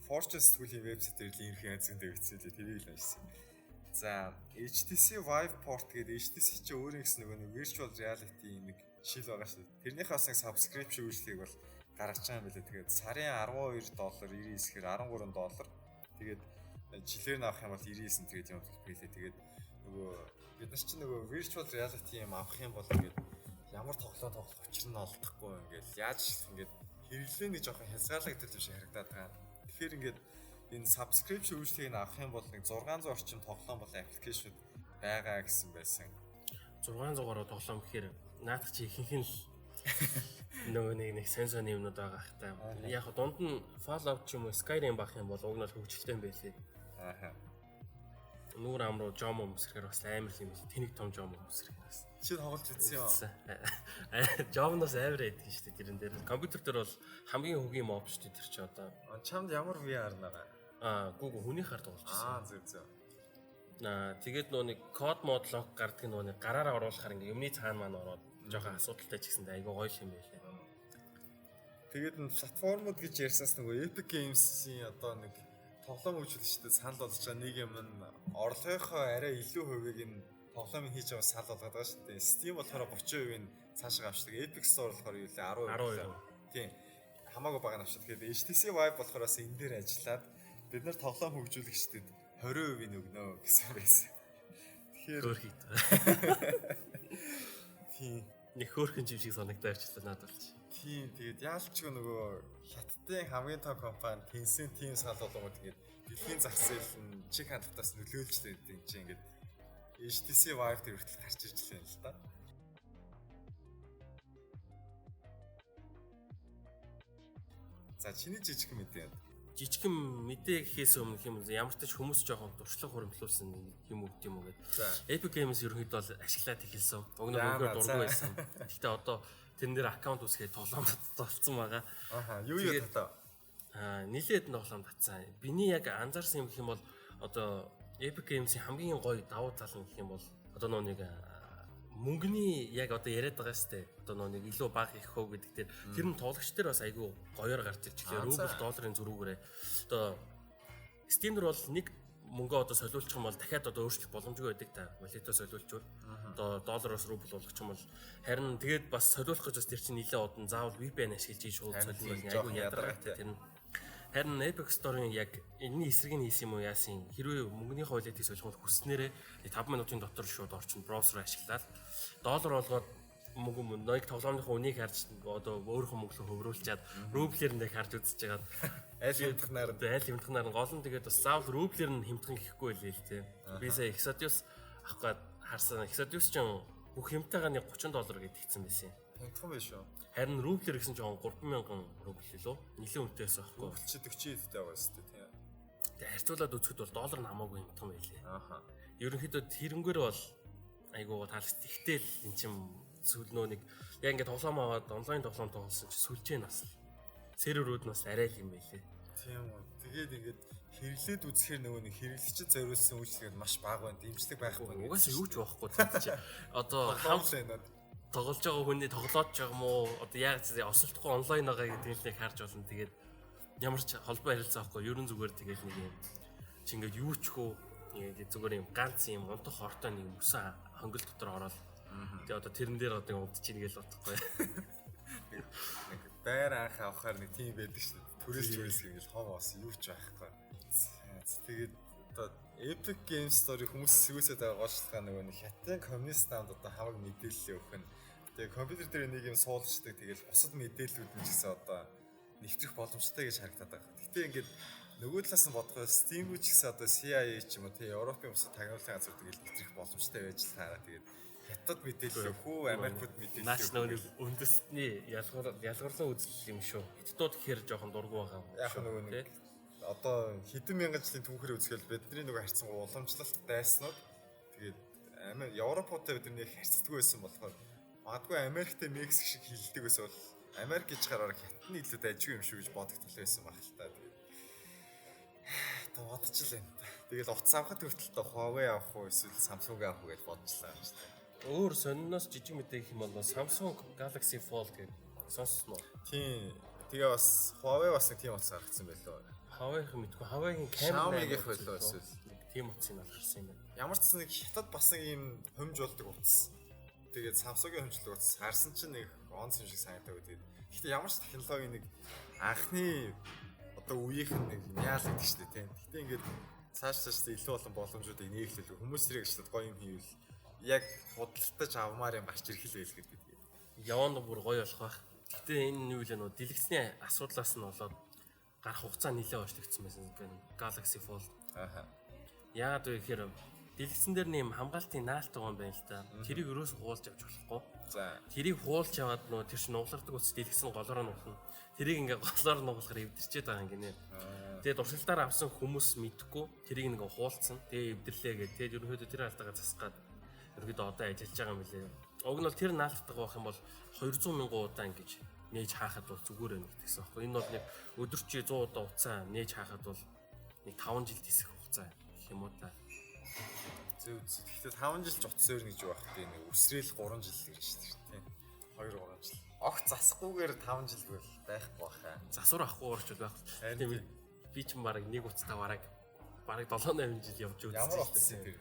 Fortune сэтгүүлийн вебсайт дээр линк хязгаартай тавьчихсан тэрийг л уншсан. За HTC Vive Port гэдэг HTC чи өөрөө гэсэн нөгөө нэг virtual reality нэг шил байгаа шүү. Тэрнийхээ бас нэг subscription үйлчлэгийг бол гаргаж байгаа юм билээ. Тэгээд сарын $12.99 гэхээр $13. Тэгээд жилээр нь авах юм бол 99 тэгээд юм билээ. Тэгээд нөгөө бид нар чинь нөгөө virtual reality юм авах юм бол ингээд ямар тоглоом тоглох учир нь олдохгүй ингээд яаж ингээд хэрэглээ нэг жоохон хязгаарлагддаг юм шиг харагдаад байгаа. Тэгэхээр ингээд энэ subscription үйлчлэгийг авах юм бол нэг 600 орчим тоглоом болон аппликейшн байгаа гэсэн байсан. 600-аар тоглоом гэхээр наадах чи ихэнх нь нөгөө нэг сенсорны юмнууд байгаа хтай. Яг дунд нь Fallout ч юм уу Skyrim байх юм бол уг нь л хөгжилтэй юм байлээ. Ааха. Нүүр ам руу жом өмсрэхээр бас амар юм л тэнэг том жом өмсрэхээр бас. Чи тоглож үзсэн юм. Жомноос амар байдаг шүү дээ тэрэн дээр. Компьютер дээр бол хамгийн хөгийн моб шүү дээ тэр чи одоо. Чамд ямар VR байгаа? Гүүг хүний хард болж байна. Зөв. Тэгээд нөгөө нэг код мод лог гардаг нөгөө нэг гараараа оруулахаар ингээ юмны цаана маань ороод жоохон асуудалтай ч гэсэндээ айгүй гоё юм байлээ. Тэгээд энэ платформуд гэж ярьсанс нөгөө Epic Games-ийн одоо нэг тоглоом үйлчлэгчдэд санал болж байгаа нэг юм нь орлогынхоо арай илүү хувийг нь тоглоомыг хийж байгаа сал болгоод байгаа шүү дээ. Steam болохоор 30% нь цаашаа авчдаг. Epic Store болохоор юу лээ 12%. Тийм. Хамаагүй бага навчдаг. Тэгэхээр HTC Vive болохоор бас энэ дээр ажиллаад бид нар тоглоом хөгжүүлэгчдэд 20% өгнө гэсэн байсан. Тэгэхээр хөөрхийд. Тийм. Нэг хөөрхөн юм шиг санагдаарчлаа надад бол. Тийм. Тэгээд яалчгүй нөгөө хятадын хамгийн том компани Tencent тийм сал болгоод тэгээд дэлхийн зах зээл нь чиг хандлагатаас нөлөөлж лээд юм чи ингээд HTC Vive дээр хүртэл гарч ирж лээ л да. За чиний жижиг мэдээ. Жижигхэн мэдээ гэхээс өмнө юм ямар ч тач хүмүүс жоохон дуршлаг хуримтлуулсан юм уу гэдэм үү гэдэг. Epic Games ерөнхийдөө бол ашиглаад эхэлсэн. Өгнө өгөө дургүй байсан. Гэхдээ одоо тэрэн дээр аккаунт үсгээд тоглоомд толцсон байгаа. Аха, юу юу татаа? Нилээд тоглоом татсан. Биний яг анзаарсан юм гэх юм бол одоо Epic Games-ийн хамгийн гоё давуу тал нь гэх юм бол одоо нэг мөнгөний яг одоо яриад байгаа сте одоо нэг илүү бага их хөө гэдэг тэр нь тоглогч дээр бас айгүй гоёор гарч ирж байгаа. Рубль долларын зөрүүгээрээ одоо Steam дээр бол нэг мөнгөө одоо солиулчих юм бол дахиад одоо өөрчлөх боломжгүй байдаг та. Валютаа солиулчвал одоо доллароос рубль болгочих юм бол харин тэгээд бас солиулах гэж бас тэр чинь нэлээд одон заавал VPN ашиглаж шууд солиулна айгүй ядаргаатай тэр нь. Харин Epic Store-ын яг энэний эсрэг нь хийсэн юм уу яасан хэрвээ мөнгөний хуулиатыг солиход хүснээрээ 5 минутын дотор шууд орчин браузер ашиглаад доллар болгоод мөнгө нэг тоглоомынхаа үнийг харж одоо өөрийнхөө мөнгөлөө хөврүүлчихэд рублээр нэг харж үзэж байгаад аль хэмтгнаар гол нь тэгээд бас заавал рублээр нь хэмтгэн гэхгүй байлээ л тий. Би сая Exodius авах гээд харсан. Exodius ч бүх хэмтэйгээ нэг $30 гэдэг хэлсэн байсан юм. Хэмтгэн байх шүү. Харин рублээр гэсэн жоохон 3,000 рубль лөө нэлээд үнэтэйс аахгүй. Чи 40 дэд байгаа шүү дээ тийм. Тэгээ харьцуулаад үзэхэд бол доллар нь хамаагүй хэмтгэн байлээ. Ааха. Ерөнхийдөө тэрнгээр бол айгуугаа таалагч. Тэгтэл эн чим сүүл нөө нэг яг ингээд тоглоом аваад онлайн тоглоом тоглосон чи сүлжээ нас серверүүд нас арай л юм байлээ. Тийм үү. Тэгээд ингээд хэрэглээд үзэхээр нөгөө нэг хэрэглэгчд зориулсан үйлчлэгээр маш бага байна. Дэмжлэг байхгүй. Угаасаа юу ч байхгүй тийм чи. Одоо хамлаа тоглож байгаа хүний тоглоод ч юм уу одоо яг осолдохгүй онлайн байгаа гэдэг нь харж болно. Тэгээд ямар ч холбоо харилцаа авахгүй ерөн зүгээр тэгээд нэг юм чи ингээд юу ч хөө ингээд зүгээр юм ганц юм унтах хортой нэг мөсөн хонгол дотор ороод тэгээд одоо тэрэн дээр одоо удаж чинь гээл бодохгүй. Нэг байр анх авахаар нэг тийм байдаг шүү дээ. Төрөөс ингээл хов ос юу ч байхгүй. Тэгээд одоо Epic Games Store хүмүүс сүүсэд байгаа гол шалтгаан нөгөө нэг хятадын коммунист наанд одоо хамаг мэдээлэл өгөх нь. Тэгээ компьютер дээр нэг юм суулждаг. Тэгэл бусад мэдээллүүд нь ч гэсэн одоо нэвтрэх боломжтой гэж харагдаад байгаа. Гэтэ ингээд нөгөө талаас нь бодгоо Steam-ч гэсэн одоо CIA ч юм уу тий Европын бусад тагнуулын газар тэгэл нэвтрэх боломжтой байж л таараа. Тэгээд хятад мэдээлэл хөө Америкт мэдээлэл наач нөгөө үндэстний ялгарлан үзэл юм шүү. Хятадууд гэхээр жоохон дургу байгаа юм. Яг нөгөө нэг одоо хэдэн мянган жилийн түүхээр үзэхэл бидний нөгөө харьцан уламжлалт дайснууд тэгээд Европуудтай бидний харьцдаг байсан болохоор магадгүй Америктэй Мексик шиг хилдэг байсан бол Америк гэж гараар хятадны илүү дайжгүй юм шүү гэж бодогдтол байсан баг л та. Тэгээд бодчихлаа. Тэгэл утас авахд хүртэл Huawei авах уу эсвэл Samsung авах уу гэж бодчихлаа юм шүү дээ. Өөр сониноос жижиг мэдээ гэх юм бол Samsung Galaxy Fold гэх сонссноо. Тийм. Тэгээ бас Huawei бас нэг тийм утас гаргацсан байлоо. Huawei-ийн мэдгүй Huawei-ийн камера Xiaomi-гийнх байлоо эсвэл тийм утсыг нь гаргасан юм байна. Ямар ч нэг хятад бас нэг юм хөмж болдог утас. Тэгээд Samsung-ийн хөмжлөг утас харсан чинь нэг онц юм шиг санагдав. Гэхдээ ямар ч технологи нэг анхны одоо үеийнх нь нэг яал гэдэг шүү дээ тийм. Гэхдээ ингээд цааш илүү олон боломжуудыг нээглэл хүмүүс тэрийг ч гоё юм хийвэл яг худалдаж авмаар юм гарч ирэх л байл гэдэг. Яванд бүр гоё болох байх. Гэтэ энэ юу вэ нөө дэлгэцний асуудлаас нь болоод гарах хугацаа нэлээд очлогдсон байсан гэнэ Galaxy Fold. Ааха. Яагаад вэ гэхээр дэлгэцэн дээр нэм хамгаалтын наалт байгаа юм байна л да. Тэрийг өрөөс хуулж авч болохгүй. За. Тэрийг хуулж аваад нөө тэр чинь нугалардаг үс дэлгэцэн голоор нугална. Тэрийг ингээ голоор нугалахаар эвдэрчээд байгаа юм гинэ. Тэгээд урсгалаар авсан хүмүүс мэдхгүй тэрийг ингээ хуулцсан. Тэгээ эвдэрлээ гэдэг. Тэгээд ерөнхийдөө тэр алдаагаа засгаад ерөнхийдөө одоо ажиллаж байгаа юм лээ. Уг нь бол тэр наалтдаг байх юм бол 200 мянган удаа ингэж нээж хаахад бол зүгээр байна гэсэн аахгүй. Энэ бол нэг өдөрчий 100 удаа уцаа нээж хаахад бол нэг 5 жил тисэх хугацаа гэх юм уу та. Зөв. Гэхдээ 5 жил ч утас өөр гэж байх тийм нэг үсрээл 3 жил гэж шүү дээ тийм. 2-3 жил. Огт засахгүйгээр 5 жил гэвэл байхгүй баха. Засвар авахгүй орч байх. Тийм би ч баг нэг уцтай бараг 7-8 жил явж үзсэн. Ямар утас юм бэ?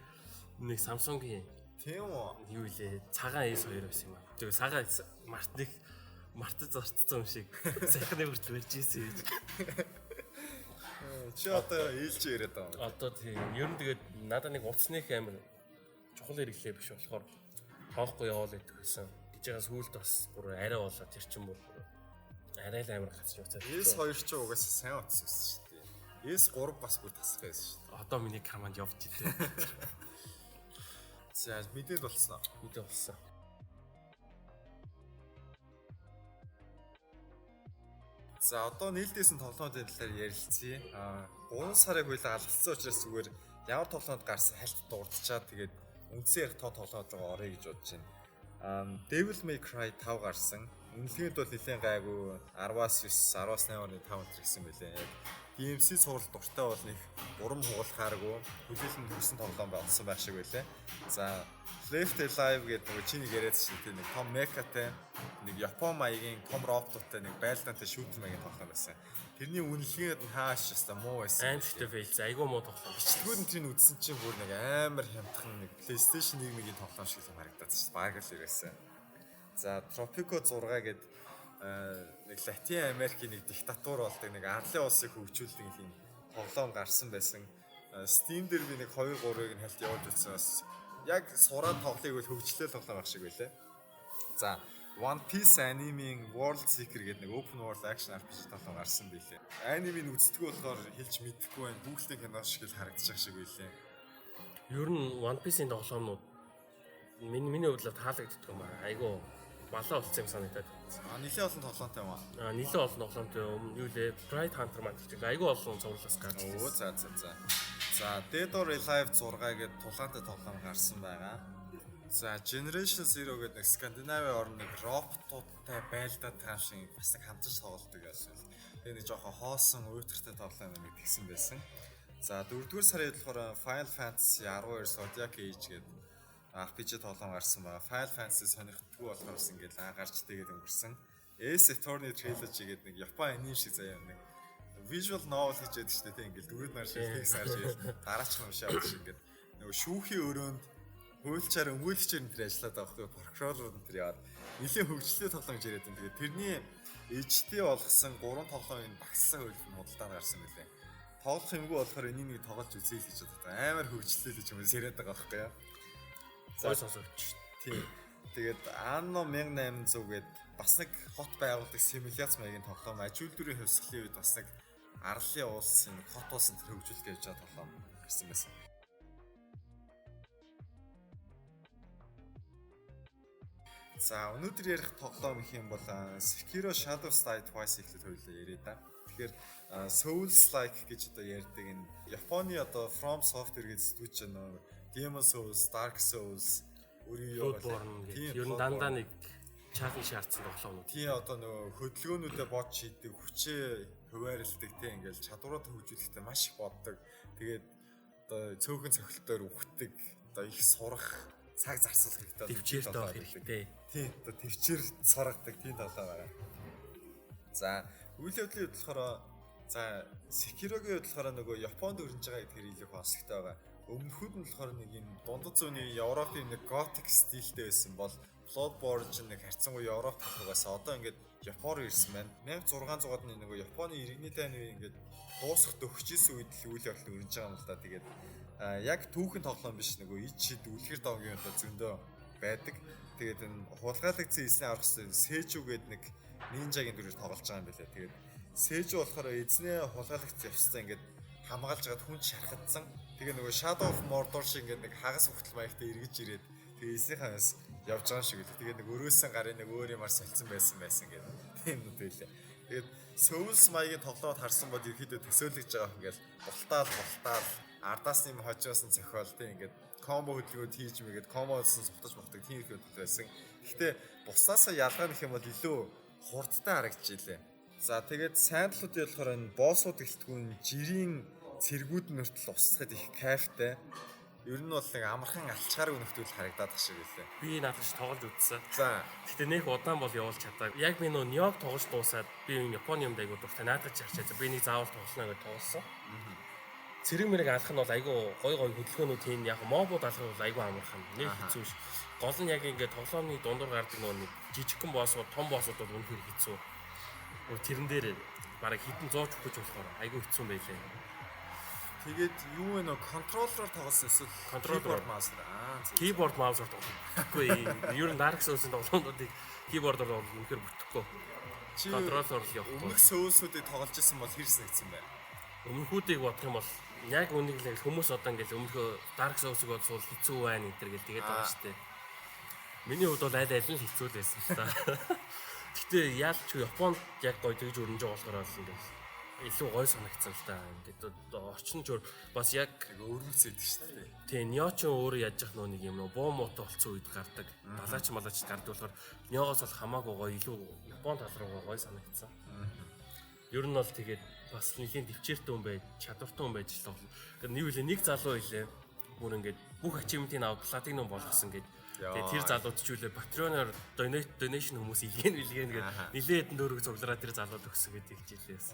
Нэг Samsung-ийн Тийм үү? Юу илээ? Цагаан эс хоёр байсан юм аа. Тэгээ цагаан мартад зурцсан юм шиг сайхны хүртэл барьж ийсэн гэж. Чи одоо ээлж яриад байгаа юм. Одоо тийм. Ер нь тэгээд надад нэг уцсных амир чухал хэрэглээ биш болохоор тоохгүй яваал гэдэг байсан. Гэж байгаа сүулт бас бүр арай болоо тэр чинь бүр арай л амир гацж уцаад. S2 ч угаасаа сайн утсан шүү дээ. S3 бас бүр тасах байсан шүү дээ. Одоо миний команд явж ирлээ. За мэдээд болсноо. Мэдээ болсон. За одоо нийлдээсэн тоглоомын талаар ярилцъя. 3 сарыг хуйлаа алдсан учраас зүгээр ямар тоглоонд гарсан хальт дурдчаад тэгээд үндсэн ярих тоглоомд руу орё гэж бодож байна. Devil May Cry 5 гарсан. Үнэлгээнд бол нэлээд гайгүй 10-аас 9, 10-аас 8-ны 5 гэсэн байлээ. Яг DMC суралт дуртай бол нэг урам хугалахааргүй хүлээлт төрсэн тоглоом болсон байх шиг байлээ. За Left Alive гэдэг нэг чиний яриадсан шүү дээ. Нэг том мекатай, нэг Япон маягийн том роботтой, нэг байлдаантай шүүтер маягийн тоглоом байсан. Тэрний үнэлгээд нь хааш яста муу байсан. Аимшигтай байлз. Айгуу муу тоглоом. Бичлэгүүд нь тэрийг үзсэн чинь бүр нэг амар хямдхан нэг PlayStation 1-ийн тоглоом шиг юм харагдаад шүү дээ. Баг л ирээсэн. За Tropico 6 гэдэг нэг Латин Америкийн нэг диктатур болдог нэг арлын улсыг хөгжүүлдэг юм тоглоом гарсан байсан. Steam дээр би нэг 2 3-ыг нь хальт явуулж үзсэн бас яг сураад тоглоыг бол хөгжлөл тоглоом байх шиг байлаа. За One Piece anime-ийн World Seeker гэдэг нэг open world action RPG тоглоом гарсан байлээ. Анимыг үздэг болохоор хэлж мэдэхгүй байна. Google-ийн кино шиг л харагдчих шиг байлээ. Ер нь One Piece-ийн тоглоомнууд миний хувьд таалагддаг юм аа. Айгуу балаа болцсон юм санагдаад. Нэлээд олон тоглоомтой юм аа. Нэлээд олон тоглоомтой юу лээ? Bright Hunter маань ч айгуу олон зурлаас гарч ирсэн. Оо за. За Dead or Alive 6 гэдэг тулгаантай тоглоом гарсан байгаа. За Generation Zero гэдэг нэг Скандинавын орн нэг роботуудтай байлдаад таам шиг бас нэг хамтарч тоглолдог байсан. Тэгээ нэг жоохон хоосон уйтартай тоглоом нэг тэгсэн байсан. За 4-р сарын болохоор Final Fantasy 12 Zodiac Age гэдэг RPG тоглоом гарсан байгаа. Final Fantasy сонирхтгүй болохоор ингээд гарч тэгээд өнгөрсөн. Ace Attorney Trilogy гэдэг нэг Япон анime шиг заяа нэг visual novel гэж яддаг шүү дээ. Ингээд дөрөв нар шиг текст харж ийл дараачих юм шаад шиг ингээд нөгөө шүүхийн өрөөнд хуульчаар өмгөөлөгчээр энэ төр ажиллаад байгаа байхгүй прокурор энэ төр яваад нэлийн хөгжлөлтэй тоглоом гэж яриад байна. Тэгээд тэрний HD болгосон 3 тоглоомын багссан хөлт нь худалдаа гарсан байлээ. Тоглох юмгүй болохоор энийг нэг тоглож үзье л гэж боддог. Амар хөгжлөлтэй гэж юм яриад байгаа байхгүй юу. За сонсогч. Тийм. Тэгээд Anno 1800 гээд бас нэг хот байгуулдаг симуляц маягийн тоглоом ажил дүрийн хувьсгалын үед бас нэг арлын улсын хот улсын төр хөгжүүлэлт хийж байгаа тоглоом гарсан байсан. За өнөөдөр ярих тоглоом гэх юм бол Sekiro Shadows Die Twice ихлэл хоёулаа яриа да. Тэгэхээр Souls-like гэж одоо ярьдаг энэ Японы одоо From Software гэж сэтгүүлч байна. Demon Souls, Dark Souls өөрийн ер нь дандаа нэг чаленж шаардсан тоглоомнууд. Тийм одоо нөгөө хөдөлгөөнүүдэд бод шийдэг, хүчээ хуваарлдаг тийм ингээл чадвараа хөгжүүлэхдээ маш их боддог. Тэгээд одоо цөөхөн цохилтоор үхдэг, одоо их сурах, цаг зарцуулах хэрэгтэй. Төвчээртэй байх хэрэгтэй. Тийм одоо төвчээр сургадаг тийм талаа байна. За үйл явдлын болохоор за Sekiro-гийн болохоор нөгөө Японд өрнөж байгаа гэдгээр илүү хосгтой байгаа. Өмнөхөд нь болохоор нэг юм дундад зууны Европын нэг готик стилтэй байсан бол Bloodborne ч нэг харьцангуй Европ талхагаас одоо ингээд Японоор ирсэн байна. 1600-аад оны нөгөө Японы иргэний тайны ингээд дуусах төгсчихсэн үед л үйл явдал өрнөж байгаа юм л да. Тэгээд яг түүхэн тоглоом биш нөгөө ид шид үлгэр давгийн одоо зөндөө байдаг. Тэгээд энэ хулгайлагдсан эзний аврах Сэжүү гэдэг нэг нинжагийн дүрээр тоглож байгаа юм билээ. Тэгээд Сэжүү болохоор эзнээ хулгайлагдсан явцсан ингээд хамгаалж байгаад хүн шархагдсан. Тэгээ нөгөө Shadow of Mordor шиг ингээд нэг хагас хүртэл маягтай эргэж ирээд тэгээ эзнийхээс явж байгаа шиг үлээ. Тэгээ нэг өрөөсөн гарын нэг өөр юмар солилцсон байсан гэдэг. Тийм үү байлээ. Тэгээд Souls маягийн тоглоод харсан бол ерөөдөө төсөөлөж байгаа юм ингээл бултаал ардаас нэм хожоосон цохиол тийм ингээд комбо хөдөлгөөд хийж мэгээд комбосон сутаж бохдаг тийм их хөдөл байсан. Гэхдээ бусаасаа ялгаа нэх юм бол илүү хурдтай харагдаж илээ. За тэгээд сайн талуудын болохоор энэ боссууд гэлтгүүн жирийн цэргүүд нь хүртэл устгахад их кайфтай. Ер нь бол нэг амархан алчгааргүй нөхцөл харагдаад тах шиг байлээ. Би наадах тоглож үзсэн. За. Гэтэ нэх удаан бол явуулж чадаагүй. Яг би нөө Нью-Йорк тоглож дуусаад би Японы юм дайгуу дуртай наадах чарчаа. Би нэг заавал тоглоно гэж тоглосон. цэрэг мэрэг алах нь бол айгүй гой хөдөлгөөнүүд хийн яг мобууд алах бол айгүй амархан. Нэг хэцүү ш. Гол нь яг ингээд тоглоомны дундуур гардаг нэг жижигхэн боссууд, том боссууд бол үнэхээр хэцүү. Тэрэн дээр бараг хитэн 100 ч өгч болохоор айгүй хэцүү юм байлээ. Тэгээд юу вэ нөө контроллероор тоглосон эсвэл контроллер маус. Keyboard mouse-оор тоглохгүй. Ер нь Dark Souls-ын тоглоомнуудыг keyboard-оор бол үнэхээр бүтэхгүй. Контроллер л явах. Өмнөх Souls-уудыг тоглож исэн бол хэрэг санагдсан байна. Өмнөхүүдийг бодох юм бол яг үнийг л хүмүүс одоо ингээл өмнөхөө Dark Souls-ыг бодсвол хэцүү байна энэ төр гэл тэгээд байгаа шүү дээ. Миний хувьд бол аль аль нь хэцүү л байсан л та. Гэтэ яалч Японд яг гоё тэгж өрнөж байгаа болохоор л ингээл илүү гоё санагдсан л та. Ингээд орчин ч бас яг өрнөц идэг шүү дээ. Тийм, Нёо ч өөрөө яаж яах нэг юм нөө буу муутай болцсон үед гардаг. Далаач малаач гардаг болохоор Нёогоос бол хамаагүй гоё илүү Япон тал руу гоё санагдсан. Ер нь бол тэгээд бас нэлийн төвчээртэй хүн байж, чадвартай хүн байж л болно. Гэхдээ нэг үлээ нэг залуу илээ. Бүр ингээд бүх ачивментийг аваад платинум болгосон гэдэг. Тэгээд тэр залууд ч үлээ Patreon-оор donation хүмүүс илгээн гэдэг нилээд нөрөг цуглараа тэр залууд өгсөн гэдэг хэлжээс.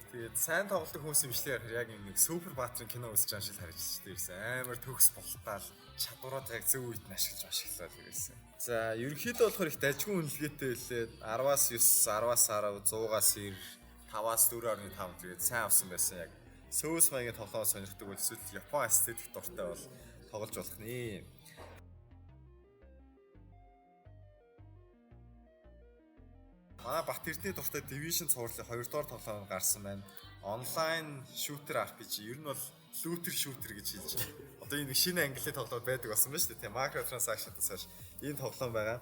Тэгээд сайн тоглодог хүмүүс юм шлээ яг нэг супер баатрын кино үзэж байгаа шиг харагдаж шүү дээ. Амар төгс болтаал чадвараа яг зөв үед нь ашиглаж ашиглаад ирсэн. За ерөнхийдөө болохоор их дажгүй үнэлгээтэй байлээ. 10-аас 9, 10-аас 10, 100-аас 90, 5-аас 4.5 тэгээд сайн авсан байсан яг. Souls маягийн тоглоом сонирхдаг бол эсвэл Япон эстетик дуртай бол тоглож болох нэ. Манай Бат Эрдэнэ дуртай Division цувралын 2 дугаар тоглоом гарсан байна. Онлайн шүүтер RPG. Ер нь бол лутер шүүтер гэж хэлж байна. Одоо энэ шинэ англи тоглоом байдаг болсон байна шүү дээ. Тийм macro transaction-аас хойш энэ тоглоом байгаа.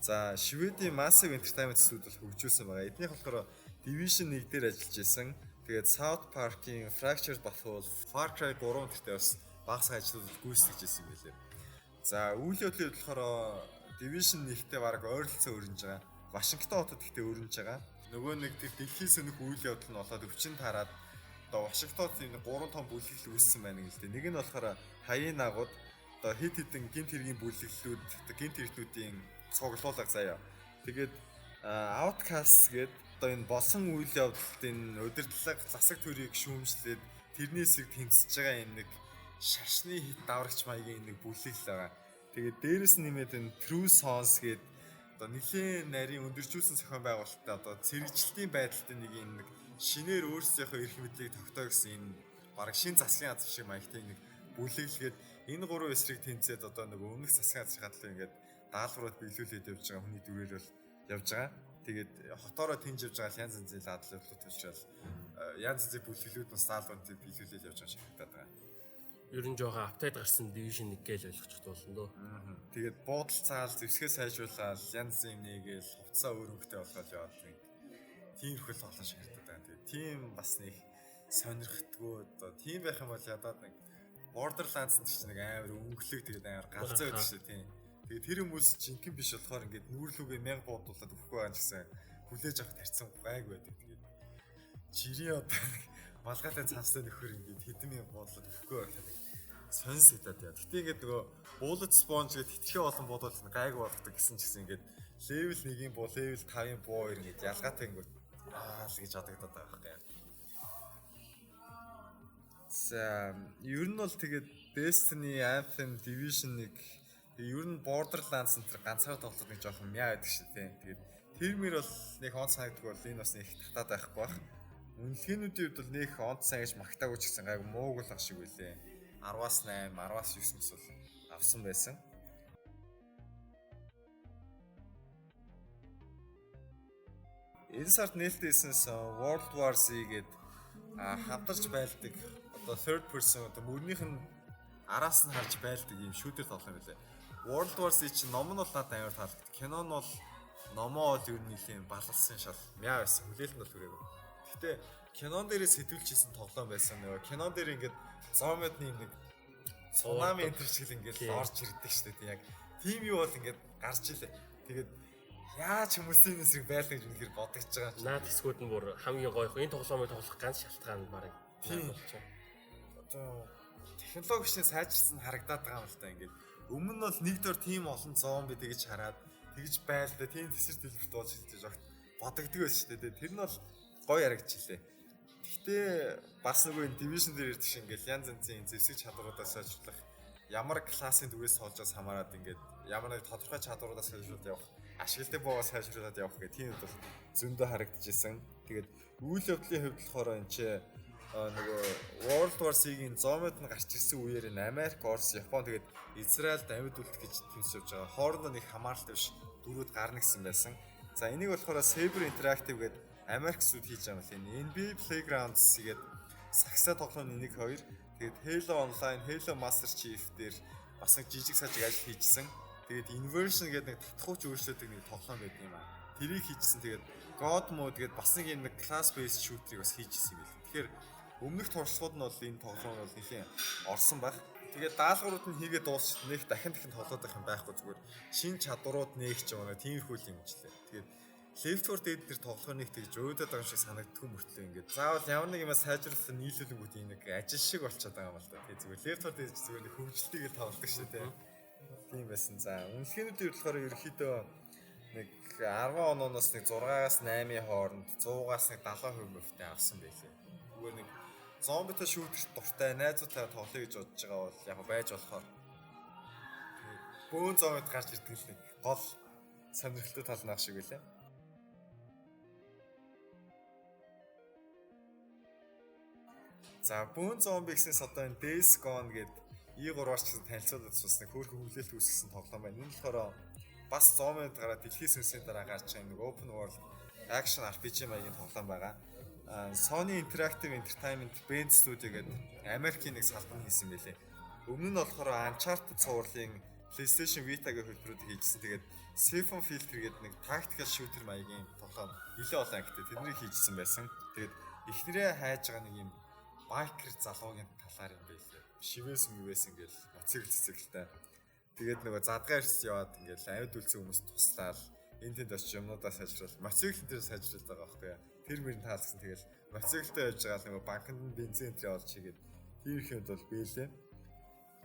За Шведийн Massive Entertainment Studio бол хөгжүүлсэн байгаа. Эднийх болохоор Division 1 дээр ажиллаж исэн. Тэгээд South Park-ийн Fractured But Whole, Far Cry 3 гэртээ бас багасаа ажлууд гүйцэтгэж исэн юм билээ. За үйл явдлыг болохоор Division 1-тэй баг ойролцоо өрнөж байгаа. Вашингтон хотод ихтэй өрнөж байгаа. Нөгөө нэг тэр дэлхийн сөнөх үйл явдал нь болоод өвчин таарад одоо Вашингтонт энэ 3 том бүлэглэл үүссэн байна гэлээ. Нэг нь болохоор хаяын агууд одоо хэд хэдэн гинт хэргийн бүлэглэлүүд, гинт хэрэгтнүүдийн цуглуулга заяа. Тэгээд Outcast гэдэг одоо энэ болсон үйл явдалт энэ удирдлага засаг төрийг шүүмжлээд тэрний эсрэг тэмцэж байгаа энэ нэг шашны хит даврагч маягийн нэг бүлэглэл байгаа. Тэгээд дээрэс нь нэмээд энэ True Sons гэдэг одоо нэлийн нарийн өндөржүүлсэн зохион байгуулалттай одоо цэрэгчлэлтийн байдалтай нэг шинээр өөрсдийнхөө эрх мэдлийг тогтоогсон энэ бараг шин засгийн газар шиг маягтай нэг бүлэглэгээд энэ гурван эсрэг тэмцээд одоо нэг өмнөх засгийн газрын хадлаа ингээд даалгаврууд биелүүлээд явж байгаа хүний дүрээр бол явж байгаа. Тэгээд хотоороо тэнж явж байгаа янз янзын даалгаврууд учраас янз янзын бүлэглэлүүд бас даалгаврууд биелүүлээд явж байгаа шиг харагдаад байгаа. Ер нь жоохон апдейт гарсан Division 1 гэж ойлгочих болно дөө. Тэгээд буудал цаал зэвсгээ сайжруулаад янз юм нэгээл хувцас өөр өнгөтэй болгоод яваад нэг тийм их тоглоом шиг харагдаад байна. Тэгээд тийм бас нэг сонирхтгүй одоо тийм байх юм бол ядаад нэг Borderlands чинь нэг амар өнгөлөг тэгээд амар галзуу байдаг шүү тийм. Тэгээд тэр хүмүүс жинхэнэ биш болохоор ингээд нүүрлүүгээ 1000 буудуулаад өгөхгүй байгаа ч гэсэн хүлээж авах тарьсан гайгүй байдаг. Тэгээд жирийн одоо малгайтай цаастай нөхөр ингээд хэдэн мянган буудуулаад өгөхгүй байх. Сонс хитаад яа. Гэтэ ингээд нөгөө bullet sponge гэдэг хитрхи олон буудууд гайг болгодог гэсэн ч гэсэн ингээд level 1-ийн буу, level 5-ийн буу ингээд ялгаатай ингээд л гэж бодогдоод байгаа байхгүй. За ер нь бол тэгээд Destiny, Anthem, Division 1 тэгээд ер нь Borderlands энэ ганцаараа тоглоод нэг жоохон мяа байдаг шүү дээ. Тэгээд тэр мөр бол нэг онц санагддаг бол энэ бас нэг татаад байхгүй бах. Үнэлгээнүүдийн хувьд бол нэг онц сан гэж магтаагүй ч гэсэн гайг мууг л ах шиг үлээ. 10-аас 8, 10-аас 9 мэс бол авсан байсан. Энэ сард нээлттэйсэнс World War Z гэдэг хамтарч байлдаг одоо third person одоо мөрнийх нь араас нь харж байлдаг юм шүүдэр тоглоом байлаа. World War Z чинь ном нь бол надад амар таалагдав. Кино нь бол номоо бол ер нь нэлийн балалсан шал мяа байсан. Хүлээлт нь бол хүрээгүй. Гэхдээ кинон дээрээ сэтүүлжсэн тоглоом байсан. Нөгөө кинон дээр ингээд зомбидны нэг цунами энтерчгэл ингээд орж ирдэг шүү дээ. Яг тийм юу бол ингээд гарч илээ. Тэгээд яаж хүмүүсийн эсрэг байлаа гэж үнэхээр бодож байгаа юм. Наад хэсгүүд нь бүр хамгийн гоё. Энэ тоглоомыг тоглох ганц шалтгаан нь барыг. Тийм болчихоо. Одоо технологийн сайжирсан харагдаад байгаа юм л та ингээд. Өмнө нь бол нэгдүгээр тийм олон зомби тэгж хараад тэгж байлдаа тийм тесэр дэлбэрт болж хэлж бодогддог байсан шүү дээ. Тэр нь бол гоё харагдчихлээ. Гэхдээ бас нөгөө энэ division дээр ирдэг шиг ингээл янз янзын зэвсэг чадваруудаа сайжруулах ямар классын дүрээс олж бас хамаарат ингээд ямар нэг тодорхой чадваруудаа сайжруулаад явах, ашигладаг буугаа сайжруулаад явах гэх тийм үед бол зөндөө харагдчихсэн. Тэгээд үйл явдлын хувьд болохоор энэ чи нөгөө World War C-ийн зоомод нь гарч ирсэн үеэр энэ Америк, Орос, Япон тэгээд Израильд амьд үлдэх гэж тэмцэж явж байгаа. Хоорондоо нэг хамааралтай биш дөрүүд гарна гэсэн байсан. За энийг болохоор Saber Interactive гэдэг Америксууд хийж байгаа юм лээ. NBA Playgrounds гэдэг сагсаа тоглооны 1-2 тэгээд Halo Online, Halo Master Chief дээр бас нэг жижиг сажиг ажил хийжсэн. Тэгээд Inversion гэдэг нэг татхууч өөрчлөлтөд нэг тоглоом байдаг юм аа. Тэрийг хийжсэн. Тэгээд God Mode гэдэг бас нэг юм class based shooter-ыг бас хийжсэн юм байна. Тэгэхээр өмнөх туршлагууд нь бол энэ тоглоом бол нэлийн орсон байх. Тэгээд даалгаврууд нь хийгээд дуусчихсан нэг дахин тоглоод байх юм байхгүй зүгээр шин чадварууд нээх ч юм уу тиймэрхүү юм жилээ. Тэгээд Left 4 Dead дээр тоглохыг тэгж өөдөд байгаа шиг санагддаг мөртлөө ингээд заавал ямар нэг юм сайжруулах нийлүүлэнгүүд юм нэг ажил шиг болчиход байгаа юм л да. Тэгээд зүгээр Left 4 Dead зүгээр нэг хөвгөлтийг л тоглодог шүү дээ. Тийм байсан. За үнэлгээнүүдийн болохоор ерөөхдөө нэг 10 ононоос нэг 6-аас 8-ийн хооронд 100-аас нэг 70% мөвтэй авсан байлээ. Зүгээр нэг зомбитой шүүтер дуртай найзуудтай тоглоё гэж бодож байгаа бол яг байж болохоор бөөн зомбид гарч ирдэг л нэг гол сонирхолтой тал наах шиг байлаа. За бөөн зомби гэснээс одоо энэ Days Gone гэдэг E3-аар ч гэсэн танилцуулаад бас нэг хөөрхөн хүлээлт үүсгэсэн тоглоом байна. Энэ болохоор бас зомбид гараад дэлхийн сүнсийн дараа гарч байгаа нэг open world action RPG маягийн тоглоом байгаа. Sony Interactive Entertainment Band Studio гэдэг Америкийн нэг салбар хийсэн байлээ. Өмнө нь болохоор Uncharted цувралын PlayStation Vita-гийн хөлбөрөд хийжсэн. Тэгээд Siphon Filter гэдэг нэг tactical shooter маягийн тоглоом нэлээд олон ангитай тэднийг хийжсэн байсан. Тэгээд эхнэрээ хайж байгаа нэг юм байкер залуугийн талаар юм байлээ. Шивээс мөвээс ингээл моцикл цэцэглэтэй. Тэгээд нөгөө задгаа ирс яваад ингээл амьд үлцэн хүмүүс туслаад энэ тэнд очиж юмнуудаа сайжруулах, моцикл дээр сайжруулж байгаа байхгүй яа. Тэр мөрөнд таалцсан тэгэл моциклтэй явж байгаа нөгөө банкнд бензин энтри олж игээд тийм их юмд бол биелээ.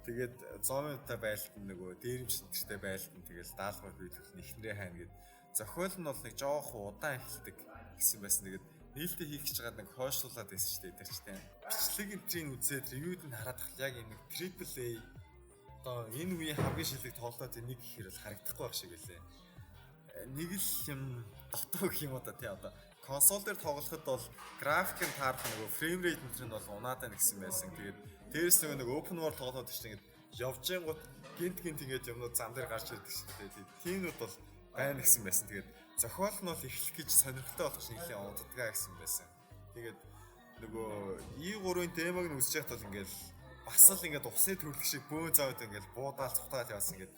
Тэгээд зомтой байлтан нөгөө дээрэмч цэнтертэй байлтан тэгэл даалгавар биелэх нэхнэрээ хайна гэд. Зохиол нь бол нэг жоох удаан эхэлдэг гэсэн байсан. Тэгээд нээлттэй хийх гэж байгаа нэг хойшлуулад байсан шүү дээ тэр чинь. Бичлэг энтрийн үзээд ревюуд нь хараад тахл яг энэ AAA одоо энэ үеийн хамгийн шилдэг тоглолтод нэг гэхээр л харагдахгүй байх шиг байлээ. Нэг л юм дотоо гэх юм уу та тий одоо консол дээр тоглоход бол график нь таарах нөгөө фрейм рейт энэ нь бол унаадаа нэгсэн байсан. Тэгээд дээрс нэг open world тоглоод чинь ингээд явж гингут гинт ингээд юмнууд зам дээр гарч ирдэг шүү дээ. Тиймнүүд бол байна гэсэн байсан. Тэгээд зохиол нь бол эхлэх гэж сонирхолтой болох чинь нэлээд удадгаа гэсэн байсан. Тэгээд нөгөө E3-ын демог нь үзэж байхад бол ингээд бас л ингээд усны төрөлх шиг бөөн завд ингээд буудаал цухтаал явсан ингээд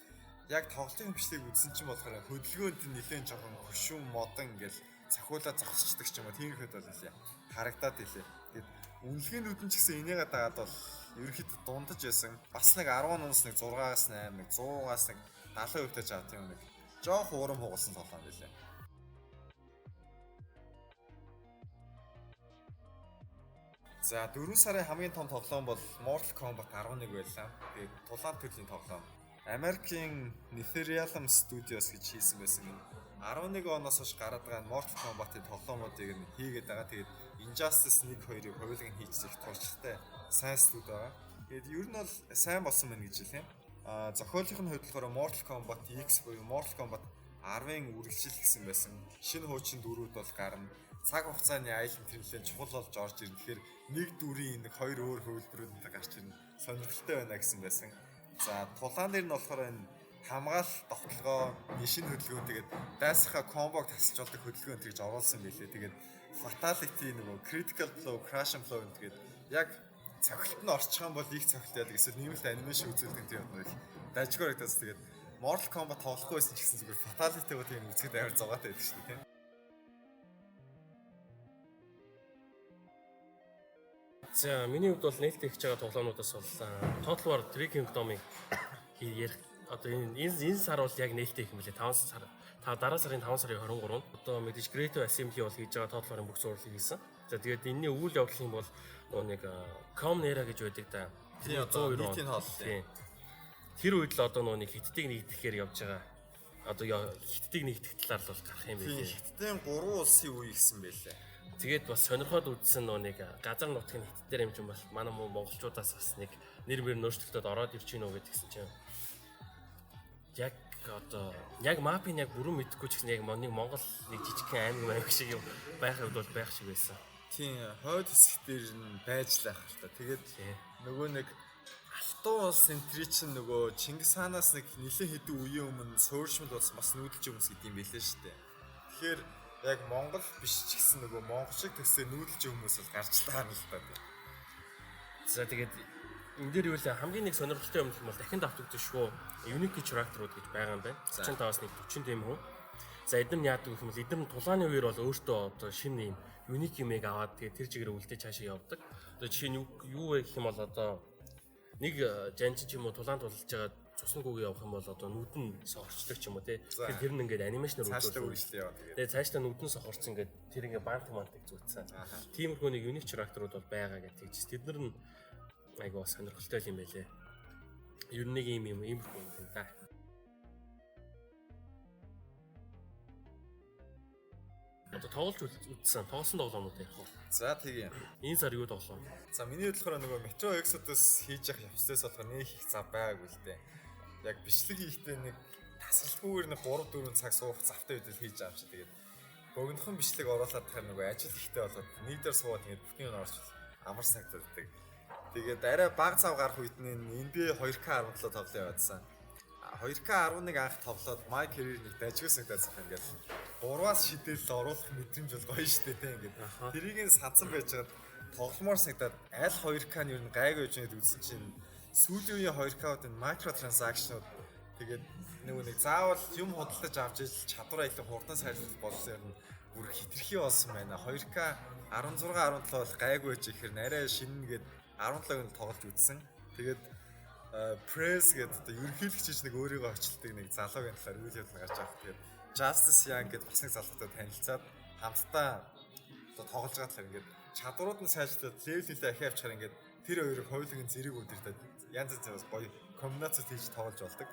яг тоглолтын бичлэгийг үзсэн чинь болохоор хөдөлгөөнд нь нэлээд жоохон хөшүүн модон ингээд цахиулаа зогсчдаг ч юм уу тиймэрхүүд бол нэлээ харагдаад илээ. Тэгээд үнэлгээнүүд нь ч гэсэн энийгээ дагаад бол ерөнхийдөө дундаж байсан. Бас нэг 10-оноос нэг 6-аас 8, нэг 100-аас нэг 70% таж авт юм нэг жоох уурам хугалсан тоглоом байлаа. За 4 сарын хамгийн том тоглоом бол Mortal Kombat 11 байлаа. Тэгээд тулаан төрлийн тоглоом. Америкийн Netherrealm Studios гэж хийсэн байсан юм. 11 оноос хойш гараад байгаа Mortal Kombat-ийн тоглоомуудыг нь хийгээд байгаа. Тэгээд Injustice 1-2-ыг хувилгын хийчих туршлагатай сайн студи байгаа. Тэгээд ер нь бол сайн болсон байна гэж хэлээ. Зохиолын хувьд болохоор Mortal Kombat X буюу Mortal Kombat 10-ын үргэлжлэл гэсэн байсан. Шинэ хуучин дөрүүд бол гарна. Цаг хугацааны аялал тэмлэн чухал болж орж ирнэ. Тэгэхээр нэг дүрийн нэг хоёр өөр хөвлөрөнд гарч ирнэ. Сонирхолтой байна гэсэн байсан. За тулаан дээр нь болохоор энэ хамгаалалт тогтолгоо, шинэ хөдөлгөөн тэгээд дайсахаа комбог тасалж болдог хөдөлгөөн гэж оруулсан байлээ. Тэгээд fatality нөгөө critical blow, crash blow гэдэг яг цогцолт нь орчих юм бол их цогцолт яадаг эсвэл нэмэлт анимашн үзүүлдэг тийм юм. Дажгаар гэдээс тэгээд Mortal Kombat тоглохгүй байсан ч гэсэн зүгээр fatality-г тийм үзэхэд амар зугаатай байдаг шүү дээ. За миний хувьд бол нээлттэй хийж байгаа тоглоомнуудаас бол Total War Three Kingdom-ыг ярих одоо энэ сар бол яг нээлттэй их юм лээ 5 сар дараа сарын 5 сарын 23-нд одоо мэдээж Creative Assembly бол хийж байгаа Total War-ын бүх зурлыг хийсэн. За тэгээд энэний үйл явдал юм бол нэг Com Nera гэж байдаг да. Тийм одоо нийтийн хоол. Тэр үед л одоо нэг хиттийг нэгтгэхээр явж байгаа. Одоо хиттийг нэгтгэх талаар л гарах юм байлээ. Хиттийн 3 улсын үе гэсэн байлээ. Тэгээд бас сонирхоод үзсэн нэг газар нутгийн хит дээр юм чинь бол манай монголчуудаас бас нэг нэр мөр нөөцлөлтөд ороод ирж гинөө гэдгсэн чинь яг одоо яг мапын яг бүрэн мэдэхгүй ч гэсэн яг нэг Монгол нэг жижигхэн аймаг шиг юм байх хувьд бол байх шиг байсан. Тийм хойд хэсэг дээр нь байж л ах л та. Тэгээд нөгөө нэг Алтан улс энтри чинь нөгөө Чингис хаанаас нэг нэлээд хэдэн үеийн өмнө суурьшмал болсон бас нүүдэлж хүмүүс гэдэг юм билээ шүү дээ. Тэгэхээр яг Монгол биш ч гэсэн нөгөө монголчиг төсөө нүүдэлж хүмүүс бол гарч таарна л та. За тэгээд энэ дээр юу вэ? Хамгийн нэг сонирхолтой юм бол дахин давтагдсан шүү. Unique character-ууд гэж байгаа юм байна. 35-аас нэг 40 тийм хүн. За эдгээр нь яадаг гэх юм бол эдгээр нь тулааны үеэр бол өөртөө одоо шинэ юм unique юм-ыг аваад тэгээд тэр чигээр үлдээж цаашаа явдаг. Одоо жишээ нь юу вэ гэх юм бол одоо нэг жанчин ч юм уу тулаанд тулж байгаа цусны гүг явах юм бол одоо нүдэн сохорчдаг ч юм уу тий. Тэр нь ингээд анимашнаар цаашлаа үргэлжлээ яваа тэгээд. Тэгээд цаашдаа нүдэн сохорч ингээд тэр ингээд бант зүүцсэн. Тиймэрхүү нэг unique character-ууд бол байгаа гэдэг чинь тэд нар нь айгаа сонирхолтой юм байлээ. Ер нь нэг ийм иймэрхүү юм байна да. Одоо тоглож үзсэн тоглосон тоглоомнууд яах вэ? За тийм. Энэ сар юу тоглоом? За миний бодлохоор нөгөө Metro Exodus хийж явах явцдаас болохоор нэг их зав байгаагүй л дээ. Яг бичлэг хийхдээ нэг тасралтгүйгээр нэг 3-4 цаг суух завтай үедэл хийж байгаа юм чи тэгээд богинохон бичлэг оруулаад тахаар нөгөө ажил ихтэй болоод нэг дээр суугаад ингээд бүхний нь орж амар санагддаг. Тэгээд арай баг зав гарах үед нь NBA 2K17 тоглоо яваадсан. 2K11 анх тоглоод my career нэг дажгүйсэн гэдэг зах ингээд 3-аас шидэл оруулах мэдрэмж бол гоё штэ тэ ингээд тэрийг нь садсан байж хаад тогломоор санагдаад аль 2K-ны ер нь гайгүй гэж үзсэн чинь сүүлийн үеийн 2K-ууд энэ micro transaction-ууд тэгээд нэг заавал юм худалдаж авч иж чадвараа илүү хурдан сайжруулах болсон юм бүр хитрхи болсон байна. 2K 16 17 бол гайгүй гэж ихээр арай шинэ гээд 17-ыг тоглож үзсэн. Тэгээд press гэдэг одоо ерөнхийлөгчч нэг өөрийгөө очилдаг нэг залуугийн талаар үйл явдал гарч авах. Тэгээд Justice Young гэдэг бас нэг залуутай танилцаад хамтдаа одоо тоглож байгаа талаар ингээд чадварууд нь сайжруулаад level нэлээ ахиа авчихаар ингээд тэр хоёрыг хойлогын зэрэг өдөртөд янз янз гоё комбинацууд хийж тоглож болдог.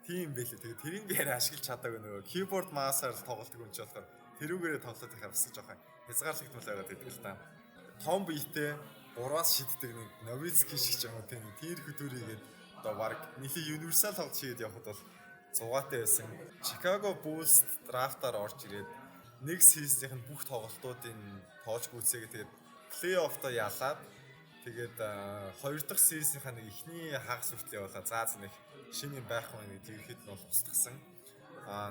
Тийм байлээ. Тэгээд тэрийг би арай ашиглаж чадаагүй нөгөө keyboard mouse-аар тоглолтог юм чи болохоор тэрүүгээрээ тоглоод байхаар бас жоохон хязгаарлагдмал байгаад байдаг л та. Том биетэй 3-аас шиддэг нэг Nowitzki шиг ч юм уу тийм тэр хөдөлгөөгээд одоо баг нэлийн universal тоглолт хийгээд явхад бол 100-аатай байсан. Chicago Bulls драфтаар орж ирээд нэг сизнийх нь бүх тоглолтуудын тоож гүйцээгээ тэгээд плей-оффто ялаад тэгээд хоёр дахь сизнийхаа нэг ихний хагас хүртэл явуулаад заа нэг шинэ юм байх юм нэг тэгэхэд нь бол устгасан.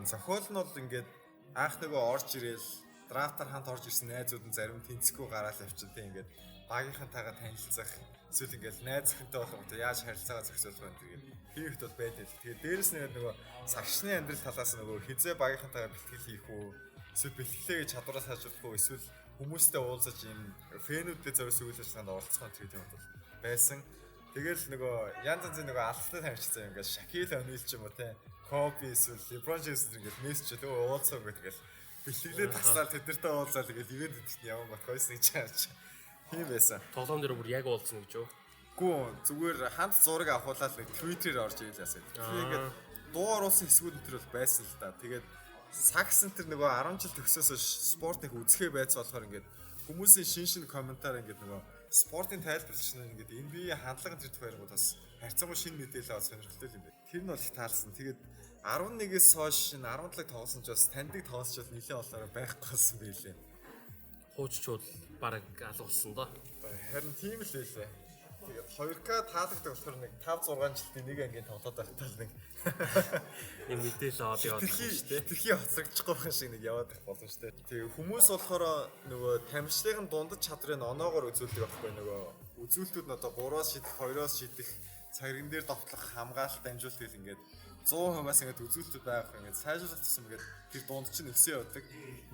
Зохиол нь бол ингээд анх нөгөө орж ирээл драфтаар хамт орж ирсэн найзууд нь зарим тэнцэхгүй гараал явчихсан тийм ингээд багийнхантайгаа танилцах эсвэл ингээл найз захинтай болох юм яаж харилцаагаа зохицуулах вэ тэгээд хийхд бол байдаг. Тэгээд дээрэс нь нөгөө сагшны амьдрал талаас нөгөө хизээ багийнхантайгаа бэлтгэл хийх үү эсвэл бэлтгэлээ чадвараа сайжруулах уу эсвэл хүмүүстэй уулзаж юм фэнүүдтэй зориулсан үйл ажиллагаанд оролцох гэдэг юм бол байсан. Тэгэл нөгөө янз янзын нөгөө алхтад харьцсан юм ингээд Shaquille O'Neal ч юм уу те Kobe эсвэл LeBron James ингээд мессеж тэгээ уулзах гэдэг л бэлтгэлээ таслаад тэднэртэй уулзаад тэгээд ивент хийх юм бат хойсныг чаарч тийм байсан. Тоглоом дээр бүр яг уулзсан гэж юу? Гүү зүгээр хамт зураг авахуулаад нэг Twitter-ээр орж ийлээ асуу. Тэгэхээр ингээд дуу оруулсан хэсгүүд энэ төр бол байсан л да. Тэгээд сакс энэ төр нөгөө 10 жил төгсөөс спортыг үзэхээ байц болохоор ингээд хүмүүсийн шин комментар ингээд нөгөө спортын тайлбарч ингээд NBA хандлагын тэр тохиолдол бас харьцангуй шинэ мэдээлэл авах сонирхолтой юм байна. Тэр нь бол их таалсан. Тэгээд 11-ээс хойш энэ 17-ыг тоглосон ч бас таньдаг тоглолч бол нэлээд болоорой байхгүй болсон байлээ. Хууччууд бараг алуулсан доо. Харин тийм л байлээ. Тэгээд 2K таалагддаг болохоор нэг 5 6 жилийн нэг ангийн тоглоод байхдаа л нэг юм мэдээлэл аваад яваад байна шүү дээ. Тэрхий хоцрогдчихгүй байх шиг нэг яваад байх болно шүү дээ. Тэгээ хүмүүс болохоор нөгөө тамирчлагын дундад чадрыг оноогоор үзүүлдэг байхгүй нөгөө үзүүлэлтүүд нь одоо 3-аас шидэх, 2-оос шидэх, цагрын дээр довтлох хамгаалалт дамжуулалт гэл ингээд 100%-аас ингээд үзүүлэлтүүд байх ингээд сайжруулах гэсэн ингээд тэр дунд чинь өсөө явдаг.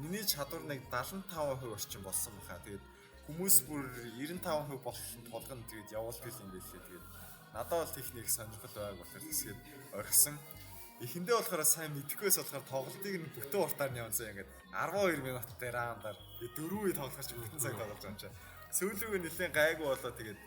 Миний чадвар нэг 75% орчим болсон баха. Тэгээд хүмүүс бүр 95% болсон толгонд тэгээд явуулдаг юм байлээ. Тэгээд надад бол техник сонирхол байг болохоор хэсгээд орхисон. Эхэндээ болохоор сайн мэдэхгүйс болохоор тоглолтыг нь бүтэн уртаар нь явуулсан ингээд 12 минуттай раундаар 4 үе тоглохч бүтэн цаг тоглож байгаа юм чинь. Сүүлрүүг нэлээд гайгүй болоо тэгээд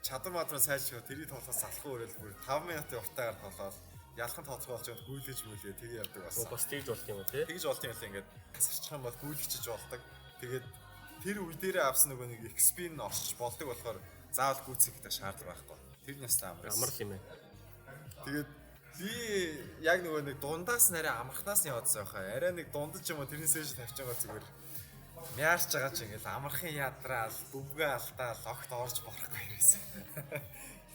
чадвар мадраа сайжруулах тэрийг тоглохоос салахгүй өрөөл бүр 5 минутын уртаагаар тоглоод ялхан тооцоо болж байгаа гүйлгэж мүлээ тэгээ явдаг бас. Бас тэгж болт юм уу тий? Тэгж болт юм л ингээд хасчих юм бол гүйлгэж болдог. Тэгээд тэр үе дээрээ авсан нөгөө нэг XP-н орчих болдог болохоор заавал гүйцэх гэдэг шаардлага байхгүй. Тэр нь ястаа амар. Амар л юм ээ. Тэгээд би яг нөгөө нэг дундаас нарай амархнаас нь яваадсан байхаа. Арай нэг дундаж юм уу тэрнээс ээж тавьж байгаа зүгээр мяарч байгаа ч ингээл амархан ядраал, бөвгөө алдаал, огт орж борохгүй байсан.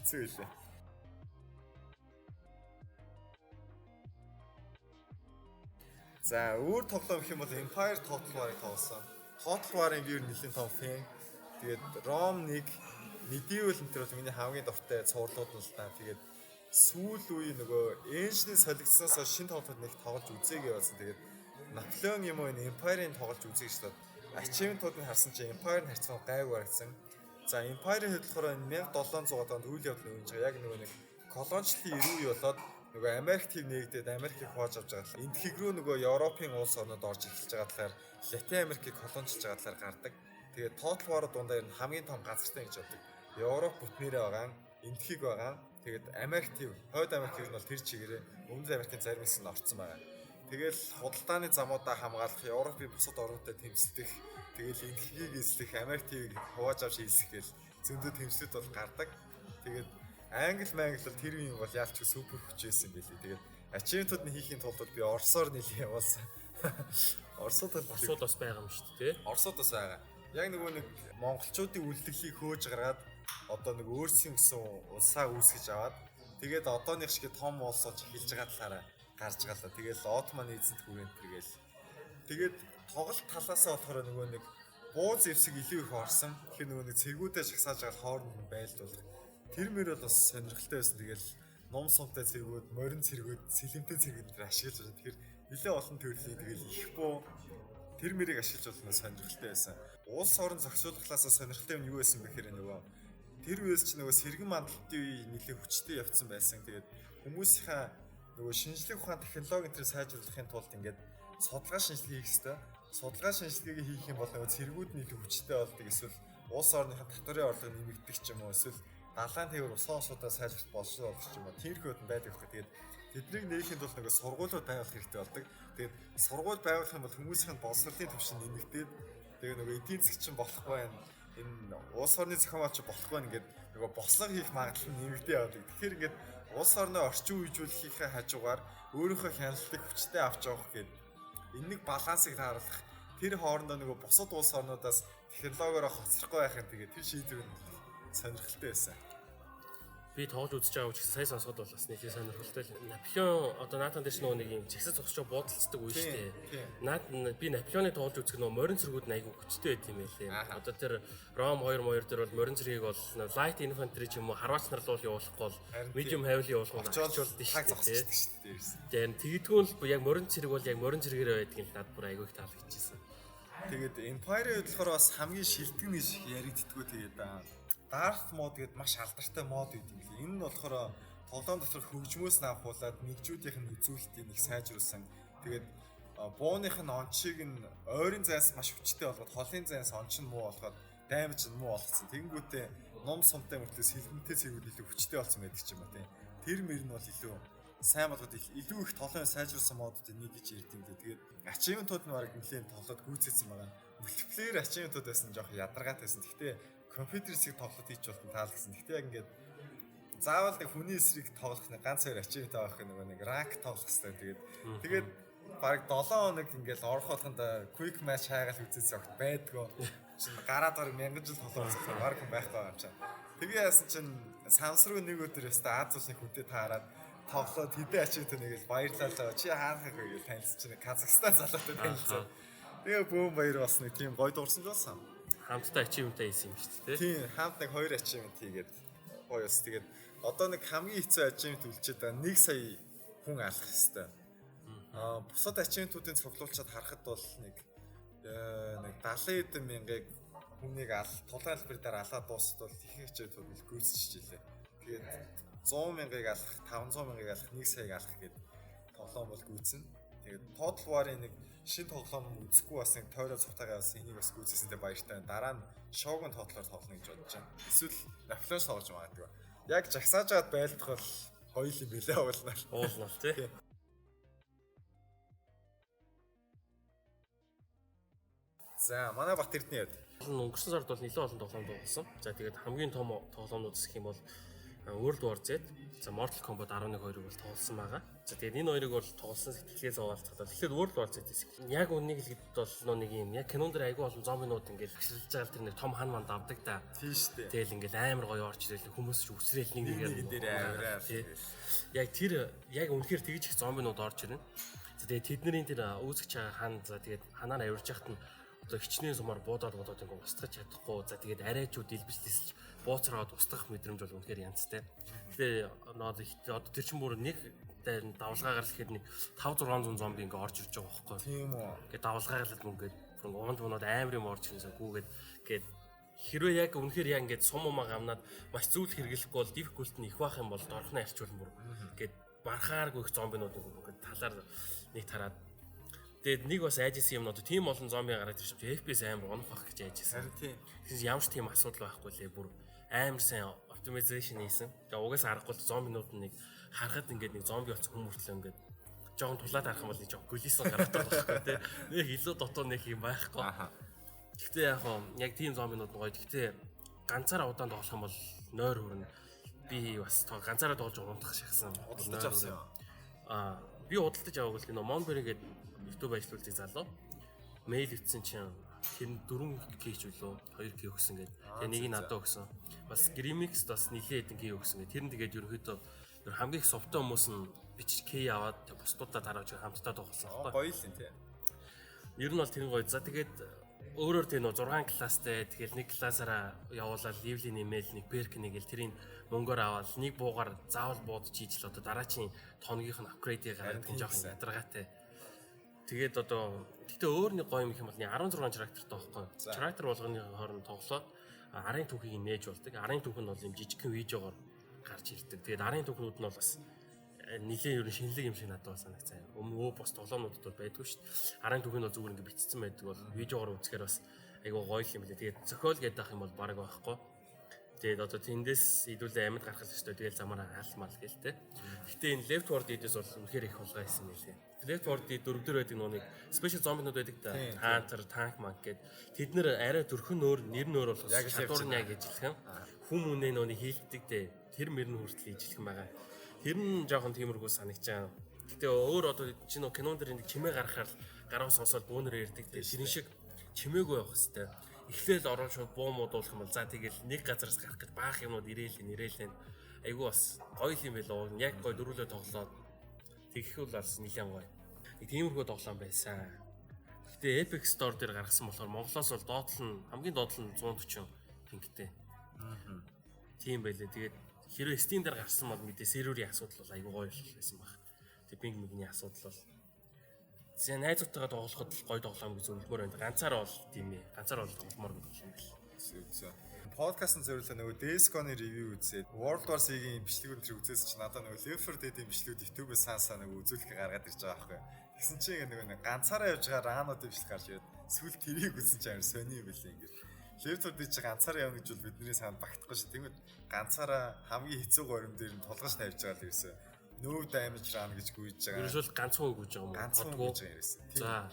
Хэцүү үлээ. За өөр тоглоом гэх юм бол Empire Total War-ыг тоглосон. Total War-ын би ер нь нэлийн том фэн. Тэгээд Rome 1 Medieval энэ төр бол миний хамгийн дуртай цуурлууд нь л та. Тэгээд сүүл үе нөгөө Ancient солигдсоос шинэ тоглолтод нэг тоглож үзээгээ болсон. Тэгээд Napoleon юм уу энэ Empire-ын тоглож үзье гэж бодоод achievement-уудыг харсан чинь Empire-ын харьцан гайг барагдсан. За Empire-ийн хэд болохоор 1700 онд үйл явдал үүсэж байгаа. Яг нөгөө нэг колоничлалын эрүү үе болоод нөгөө Америк төв нэгдээд Америкийг хувааж авч байгаа. Энд хиг рүү нөгөө Европын улс орнууд орж эхэлж байгаа талаар Латин Америкийг колоничилж байгаа талаар гардаг. Тэгээд Total War дундаа ер нь хамгийн том газартай гэж боддог. Европ бүтнээрээ байгаа, Эндхийг байгаа. Тэгээд Америк төв, Хойд Америк нь бол тэр чигээрээ Өмнөд Америкийн зарим хэсэг нь орцсон байгаа. Тэгэл худалдааны замуудаа хамгаалах, Европын бусад орнуудад тэмцдэг, тэгэл Эндхийг эзлэх, Америк төвийг хувааж авч хийсэх гэл зөндөө тэмцлүүд бол гардаг. Тэгээд Англи бол тэр үеийн бол яалч супер хүч байсан байлээ. Тэгээд achievement-ууд нь хийхийн тулд би Оросоор нэлээд явуулсан. Оросууд бас байгаа юм шүү дээ. Оросууд бас байгаа. Яг нөгөө нэг монголчуудын үлдэглийг хөөж гаргаад одоо нэг өөрсдийн гэсэн улсаа үүсгэж аваад тэгээд одооных шиг том улс болж эхэлж байгаа талаараа гарч галаа. Тэгээл Отман эзэнт гүрэнд тэгээд тоглолт талаасаа болохоор нөгөө нэг бууз зэвсэг илүү их орсон. Тэгэхээр нөгөө нэг цэргүүдээ шагсааж байгаа хооронд нь байлдуулах. Тэр мөр бол бас сонирхолтой байсан. Тэгэл ном сумтай цэргүүд, морин цэргүүд, сэлэмтэй цэргүүд дээр ашиглаж байгаа. Тэгэхээр нэлээд олон төрлийн тэгэл их буу тэр мөрийг ашиглаж болно сонирхолтой байсан. Улс орон зохицуулахлаасаа сонирхолтой юм юу байсан бэхээр нөгөө тэр үеэс ч нөгөө сэргэн мандалтын үе нэлээд хүчтэй явцсан байсан. Тэгээд хүмүүсийнхаа нөгөө шинжлэх ухаан технологи энэ сайжруулахын тулд ингээд судалгаа шинжилгээ хийх хэрэгтэй. Судалгаа шинжилгээгээ хийх юм бол нөгөө цэргүүд нь илүү хүчтэй болдог. Эсвэл улс орныхаа татварын орлого нэмэгдэх ч юм уу. Эсвэл далайн тээвэр усан усудаа сайжрах боловсрол олох юм ба тиймэрхүүд нь байдаг хэрэг. Тэгээд тэднийг нээхийн тулд нэг сургуулиуд байгуулах хэрэгтэй болдог. Тэгээд сургууль байгуулах юм бол хүмүүсийн боловсролын түвшин нэмэгдээд тэгээд нөгөө эдийн засгийн чинь болохгүй байна. Энэ улс орны зохион байгуулалт болох байна ингээд нөгөө бослого хийх магадлал нь нэмэгдээ явдаг. Тэгэхээр ингээд улс орны орчин үеижүүлэхийнхээ хажуугаар өөрийнхөө хяналтыг хүчтэй авч явах гэдэг энэ нэг балансыг тааруулах тэр хоорондоо нөгөө бусад улс орнуудаас технологиороо хоцрохгүй байх юм. Тэгээд тэр шийдвэр нь сонирхолтой байсан. Би тоглож үзэж байгаа учраас сая сонсоход бол бас нэлээд сонирхолтой. Наполеон одоо наатан дээр нөгөө нэг юм жигсэд зогсож бодолцдог үе шүү дээ. Би Наполеоны тоглож үзэх нөгөө морин цэргүүд айгүй хүчтэй байт юм байлээ. Одоо тэр Ром 2 дээр бол морин цэргийг бол light infantry ч юм уу харваач нар л явуулахгүй бол medium heavy явуулах нь ачуулдаг шүү дээ. Тэгдгүүн л яг морин цэрэг бол яг морин цэрэгээрээ байдаг юм надад бүр айгүй их таалагдчихсан. Тэгээд Empire-ийн болохоор бас хамгийн шилдэг гэж яригддгүү тэгээд Darth mode гэдэг маш алдартай мод гэдэг юм лээ. Энэ нь болохоор тоглоом дотор хөгжмөөс наавхуулаад нэгжүүдийнх нь үзүүлэлтийг их сайжруулсан. Тэгээд бууных нь онцыг нь ойрын зайс маш хүчтэй болгоод холын зайс онч нь муу болгоод даймж нь муу болгоцсон. Тэнгүүтээ ном сумтай мөртлөө сэлбэнтэй цэгүүд илүү хүчтэй болсон байдаг ч юм ба тийм. Тэр мөр нь бол илүү сайн болгоод илүү их тоглоом сайжруулсан модуудыг нэг гэж ярьд юм дээ. Тэгээд achievement-ууд нь баг нэлийн тоглоод гүйцэтсэн байгаа. Multiplayer achievement-ууд байсан жоох ядаргаатай байсан. Гэхдээ компьютер эсрэг тоглолт хийж болтон таалагдсан. Гэхдээ яг ингээд заавал нэг хүний эсрэг тоглох нэг ганц хоёр achievement авах нөгөө нэг rank тоглох хэрэгтэй. Тэгээд баг 7 хоног ингээд орох болгонда quick match хайгаал үзээс огт байдгүй. Чин гараад баг 1000 жил тоглох зэрэг баг байхгүй юм чам. Тэгээ яасан чин сансруу нэг өдөр өстө Аз улсны хүнтэй таарад тоглоод хэдэн achievement нэгэл баярлалаа. Чи хаанах вэ гэж танилцсан чинь Казахстан залуутай танилцсан. Тэгээ бөөм баяр бас нэг тийм гоё дуурсан л болсон. Хамтдаа achievement хийсэн юм шүү дээ. Тийм, хамт нэг 2 achievement хийгээд гоёс. Тэгээд одоо нэг хамгийн хэцүү achievement үлчээд байгаа 1 сая хүн алах хэвээр. Бусад achievement-уудын цуглуулчаад харахад бол нэг 70 эдэн мянгаыг хүнийг тулгаан хэлбэр дээр алаад дуусад бол их achievement-ууд л гүйцэж жилээ. Тэгээд 100 мянгаыг алах, 500 мянгаыг алах, 1 саяг алах гэдэг тоглоом бол гүйцэн. Тэгээд Total War-ын нэг шинэ тоглоом үзэхгүй бас нэг тойроо цутагаа бас энийг бас гүйцэсэндээ баяртай. Дараа нь Shogun тоглоор тоглоно гэж бодож байна. Эсвэл Napoleon тоглож магадгүй. Яг жагсааж аваад байлдах бол гоё юм билээ уулнаа. Уулнаа тий. За манай Бат Эрдэнэ яд. Өнгөрсөн сард бол нэлээд олон тоглоом тоглосон. За тэгээд хамгийн том тоглоомнууд гэх юм бол World War Z, за Mortal Kombat 11-2-ыг бол тоглосон байгаа. За тэгээд энэ хоёрыг бол тоглосон сэтгэлээс хаваалцахад тэгэхээр World War Z-ээс яг үннийг хэлэхэд бол нэг юм яг кинон дээр айгүй олон зомбинууд ингээд гიშрэлж байгаа тэр нэг том хан манд авдаг та. Тийм шүү дээ. Тэгэл ингээд амар гоё орж ирэл хүмүүс ч үсрээл нэг Нэг дээр авираа. Яг тэр яг үнэхээр тэгж их зомбинууд орж ирнэ. За тэгээд тэдний тэр үүсгэж байгаа хан за тэгээд ханаар авирж яхад нь одоо хичнээн сумаар буудаад ингээд устгаж чадахгүй. За тэгээд арайчууд илбэслэлж бууцраад устгах мэдрэмж бол үнэхээр янзтай. Тэгээ одоо тэр чин бүр нэг давлгаагаар л ихэд нэг 5-600 зомби ингээд орж ирж байгаа байхгүй. Тийм үү. Ингээд давлгаагаар л ингээд унд унаад амар юм орж ирсэн гүүгээд гээд хэрвээ яг үнэхээр яг ингээд сум умаа гамнаад маш зүйл хэрэглэхгүй бол difficult нь их бах юм бол дорхны арчвал бүр ингээд барахааргүй их зомбинууд ингээд талаар нэг тараад тэгээд нэг бас айжсэн юм одоо тийм олон зомби гараад ирж байгаа FPS амар унах байх гэж айжсэн. Харин тийм. Тэгэхээр ямар ч тийм асуудал байхгүй лээ бүр амар сайн optimization хийсэн. Тэгээ угаасаа аргагүй зомбинууд нэг харахад ингээд нэг зомби болсон хүмүүртлээ ингээд жоохон тулаад харах юм бол нэг жоохон гөлийсэн гаргадаг байхгүй тий. Нэг илүү дотоо нэг юм байхгүй. Гэхдээ яг тийм зомбинууд гоё. Гэхдээ ганцаараа удаан тоглох юм бол нойр хүрнэ. Би бас ганцаараа тоглож унтах шахсан. Удалдаж авсан юм. Би удалдаж аваагүй л нөө Monberry гэдэг YouTube ажиллуулдаг залуу. Мэйл өвцсөн чинь тэр 4K ч үлээ 2K өгсөн гэдэг. Тэгээ нэг нь надад өгсөн. Бас Grimix бас нэлээд хэдэн K өгсөн гэдэг. Тэр нь тэгээд ерөнхийдөө хамгийн их софтой хүмүүс нь бичиж K аваад бусдуудаа тарааж хамтдаа тоглосон байхгүй. Гоё л юм тий. Ер нь бол тэр гоё. За тэгээд өөрөөр тийм нөө 6 класстай тэгэл нэг классаараа явуулаад ливлийн имэйл нэг перк нэг л тэрийг мөнгөөр аваад нэг буугаар заавал буудаж хийж л одоо дараачийн тоногийнх нь апгрейдийг гаргах нь жоохон ядаргаатай. Тэгээд одоо гэхдээ өөр нэг гоё юм их юм бол 16 трактортай байхгүй. Трактор болгоны хооронд тоглоод арын түүхийг нээж болдог. Арын түүх нь бол юм жижигхэн видеогоор гарч ирдэг. Тэгээд арын түүхнүүд нь бол бас нэлийн ер нь шинэлэг юм шиг надад санагцсан. Өмнө бос тоглоомнуудад бол байдгүй шүү дээ. Арын түүх нь бол зүгээр ингэ бичсэн байдаг бол видеогоор үзэхээр бас айгүй гоё юм лээ. Тэгээд зохиол гэдэг ах юм бол баг байхгүй. Тэгээд одоо тэндээс идүүлээ амьд гаргах хэрэгтэй. Тэгээд замаараа хаалмал гэлтэй. Гэхдээ энэ Left 4 Dead-ээс бол үнэхээр их хулгай хийсэн нэлээ. Left 4 Dead 4 дээр байдаг нэг спешиал зомбинууд байдаг да. Hunter, Tank Monk гэд. Тэд нэр арай төрхөн өөр, нэр нь өөр болох чадвар нь яг ижилхэн. Хүм үнэ нөөний хийлдэг дээ. Тэр мөрн хүртэл ижилхэн байгаа. Тэр нь жоохон тиймэрхүү санагчаа. Гэтэ өөр одоо чинь кинон дээр нэг чимээ гаргахаар гараа сонсоод бөөнөр ярддаг дээ. Тэрэн шиг чимээгүй явах хэвээр. Эхлээл орон шууд буу муудуулах юм бол за тэгэл нэг газараас гарах гэж баах юмнууд ирээл. Айгу бас гоё юм байлоо. Яг гоё дөрүлээ тоглоод тэгэх бол бас нэлээд гоё. Нэг тиймэрхүү тоглоом байсан. Гэтэ Epic Store дээр гаргасан болохоор Монголоос бол доотлол нь хамгийн доотлол нь 140 пингтэй. Тийм байлээ. Тэгээд хэрвээ Steam дээр гарсан бол мэдээ серверийн асуудал бол айгу гоё байсан баг. Тэг пинг мэгний асуудал бол зэ найзуудтайгаа тоглоход л гоё тоглоом гэж зөвлөмөр байна. Ганцаараа бол тийм ээ. Ганцаараа бол тогломоор тоглоом байл. Зөв. Подкастын зөвлөлөө нөгөө Days-Gone ревю үзээд World War Z-ийн бичлэгүүд тэр үзээс чи надад нөгөө Left 4 Dead-ийн бичлэгүүд YouTube-ээс саасаа нөгөө үзүүлэх гаргаад ирж байгаа байхгүй. Тэгсэн чинь нөгөө ганцаараа явж байгаа раануудын бичлэг гарч ирээд сүүл тэрийг үзсэн чинь амар сони юм билээ ингээд. Left 4 Dead чи ганцаараа явна гэж бол бидний санд багтахгүй шүү. Тэгмэд ганцаараа хамгийн хэцүү горим дээр нь тулгаж тавьж байгаа л ерөөсөө no damage run гэж гүйж байгаа. Ерөөсөө ганцхан гүйж байгаа юм уу? Ганцхан гүйж байгаа ерөөсөө. За.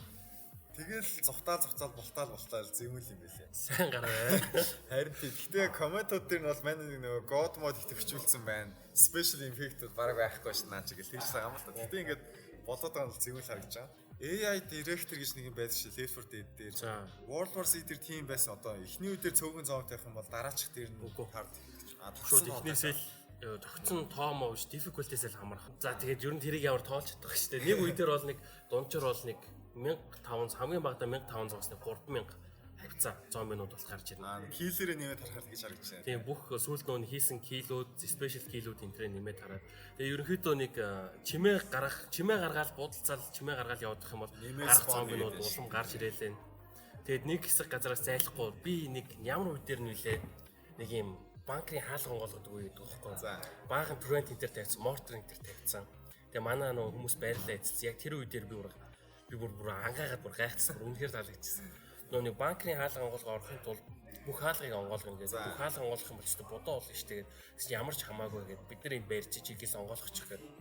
Тэгэл цухтаал бултаал зэмүүл юм байлээ. Сайн гараа. Харин гэхдээ комментууд дээр нь бол манай нөгөө God mod их төвчүүлсэн байна. Special effect баг байхгүй ш наа чи гэл тэгж байгаа юм л та. Гэтэ ингээд болоод байгаа нь зэмүүл харагдаж байгаа. AI director гэж нэг юм байдаг шээ Left 4 Dead дээр. World War Z дээр тийм байсан. Одоо эхний үедэр цөөхөн зоог тавих юм бол дараачих дээр нь хард. Шууд эхнээсээ л тогтсон тоомоо биш difficulty-с л хамаарах. За тэгээд ер нь тэрийг ямар тоолж чадах шүү дээ. Нэг үе дээр бол нэг дунджар бол нэг 1500 хамгийн багадаа 1500-аас 3000 хавцаа зомбинууд бол гарч ирнэ. Киллерээ нэмээд харахад гэж харагдаж байна. Тийм бүх сүүлд нөө хийсэн килүүд, спешиал килүүд энтрээ нэмээд хараад. Тэгээ ерөнхийдөө нэг чимээ гаргаад буудалцаал чимээ гаргаад явах юм бол гарах зомбинууд улам гарч ирээлээ. Тэгээд нэг хэсэг газараас зайлахгүй би нэг ямар үе дээр нэлээ нэг юм банкны хаалган голгодог үе гэдэг байхгүй. За баахан Torrent энтер тавьсан, Mortar энтер тавьсан. Тэгээ манай нөө хүмүүс байрлаа эцсэн. Яг тэр үе дээр би бүр ангаагаад бүр гайхчихсан. Үнэхээр таалагдчихсан. Нөө нэг банкны хаалган голгоо орохын тулд бүх хаалгыг онгоолгоно гэдэг. Бүх хаалган онгоолгох юм бол ч бодоо болно шүү дээ. Тэгээд ямар ч хамаагүй гэдэг. Бид нар энэ барьж чиглээс онгоолгочих гэдэг.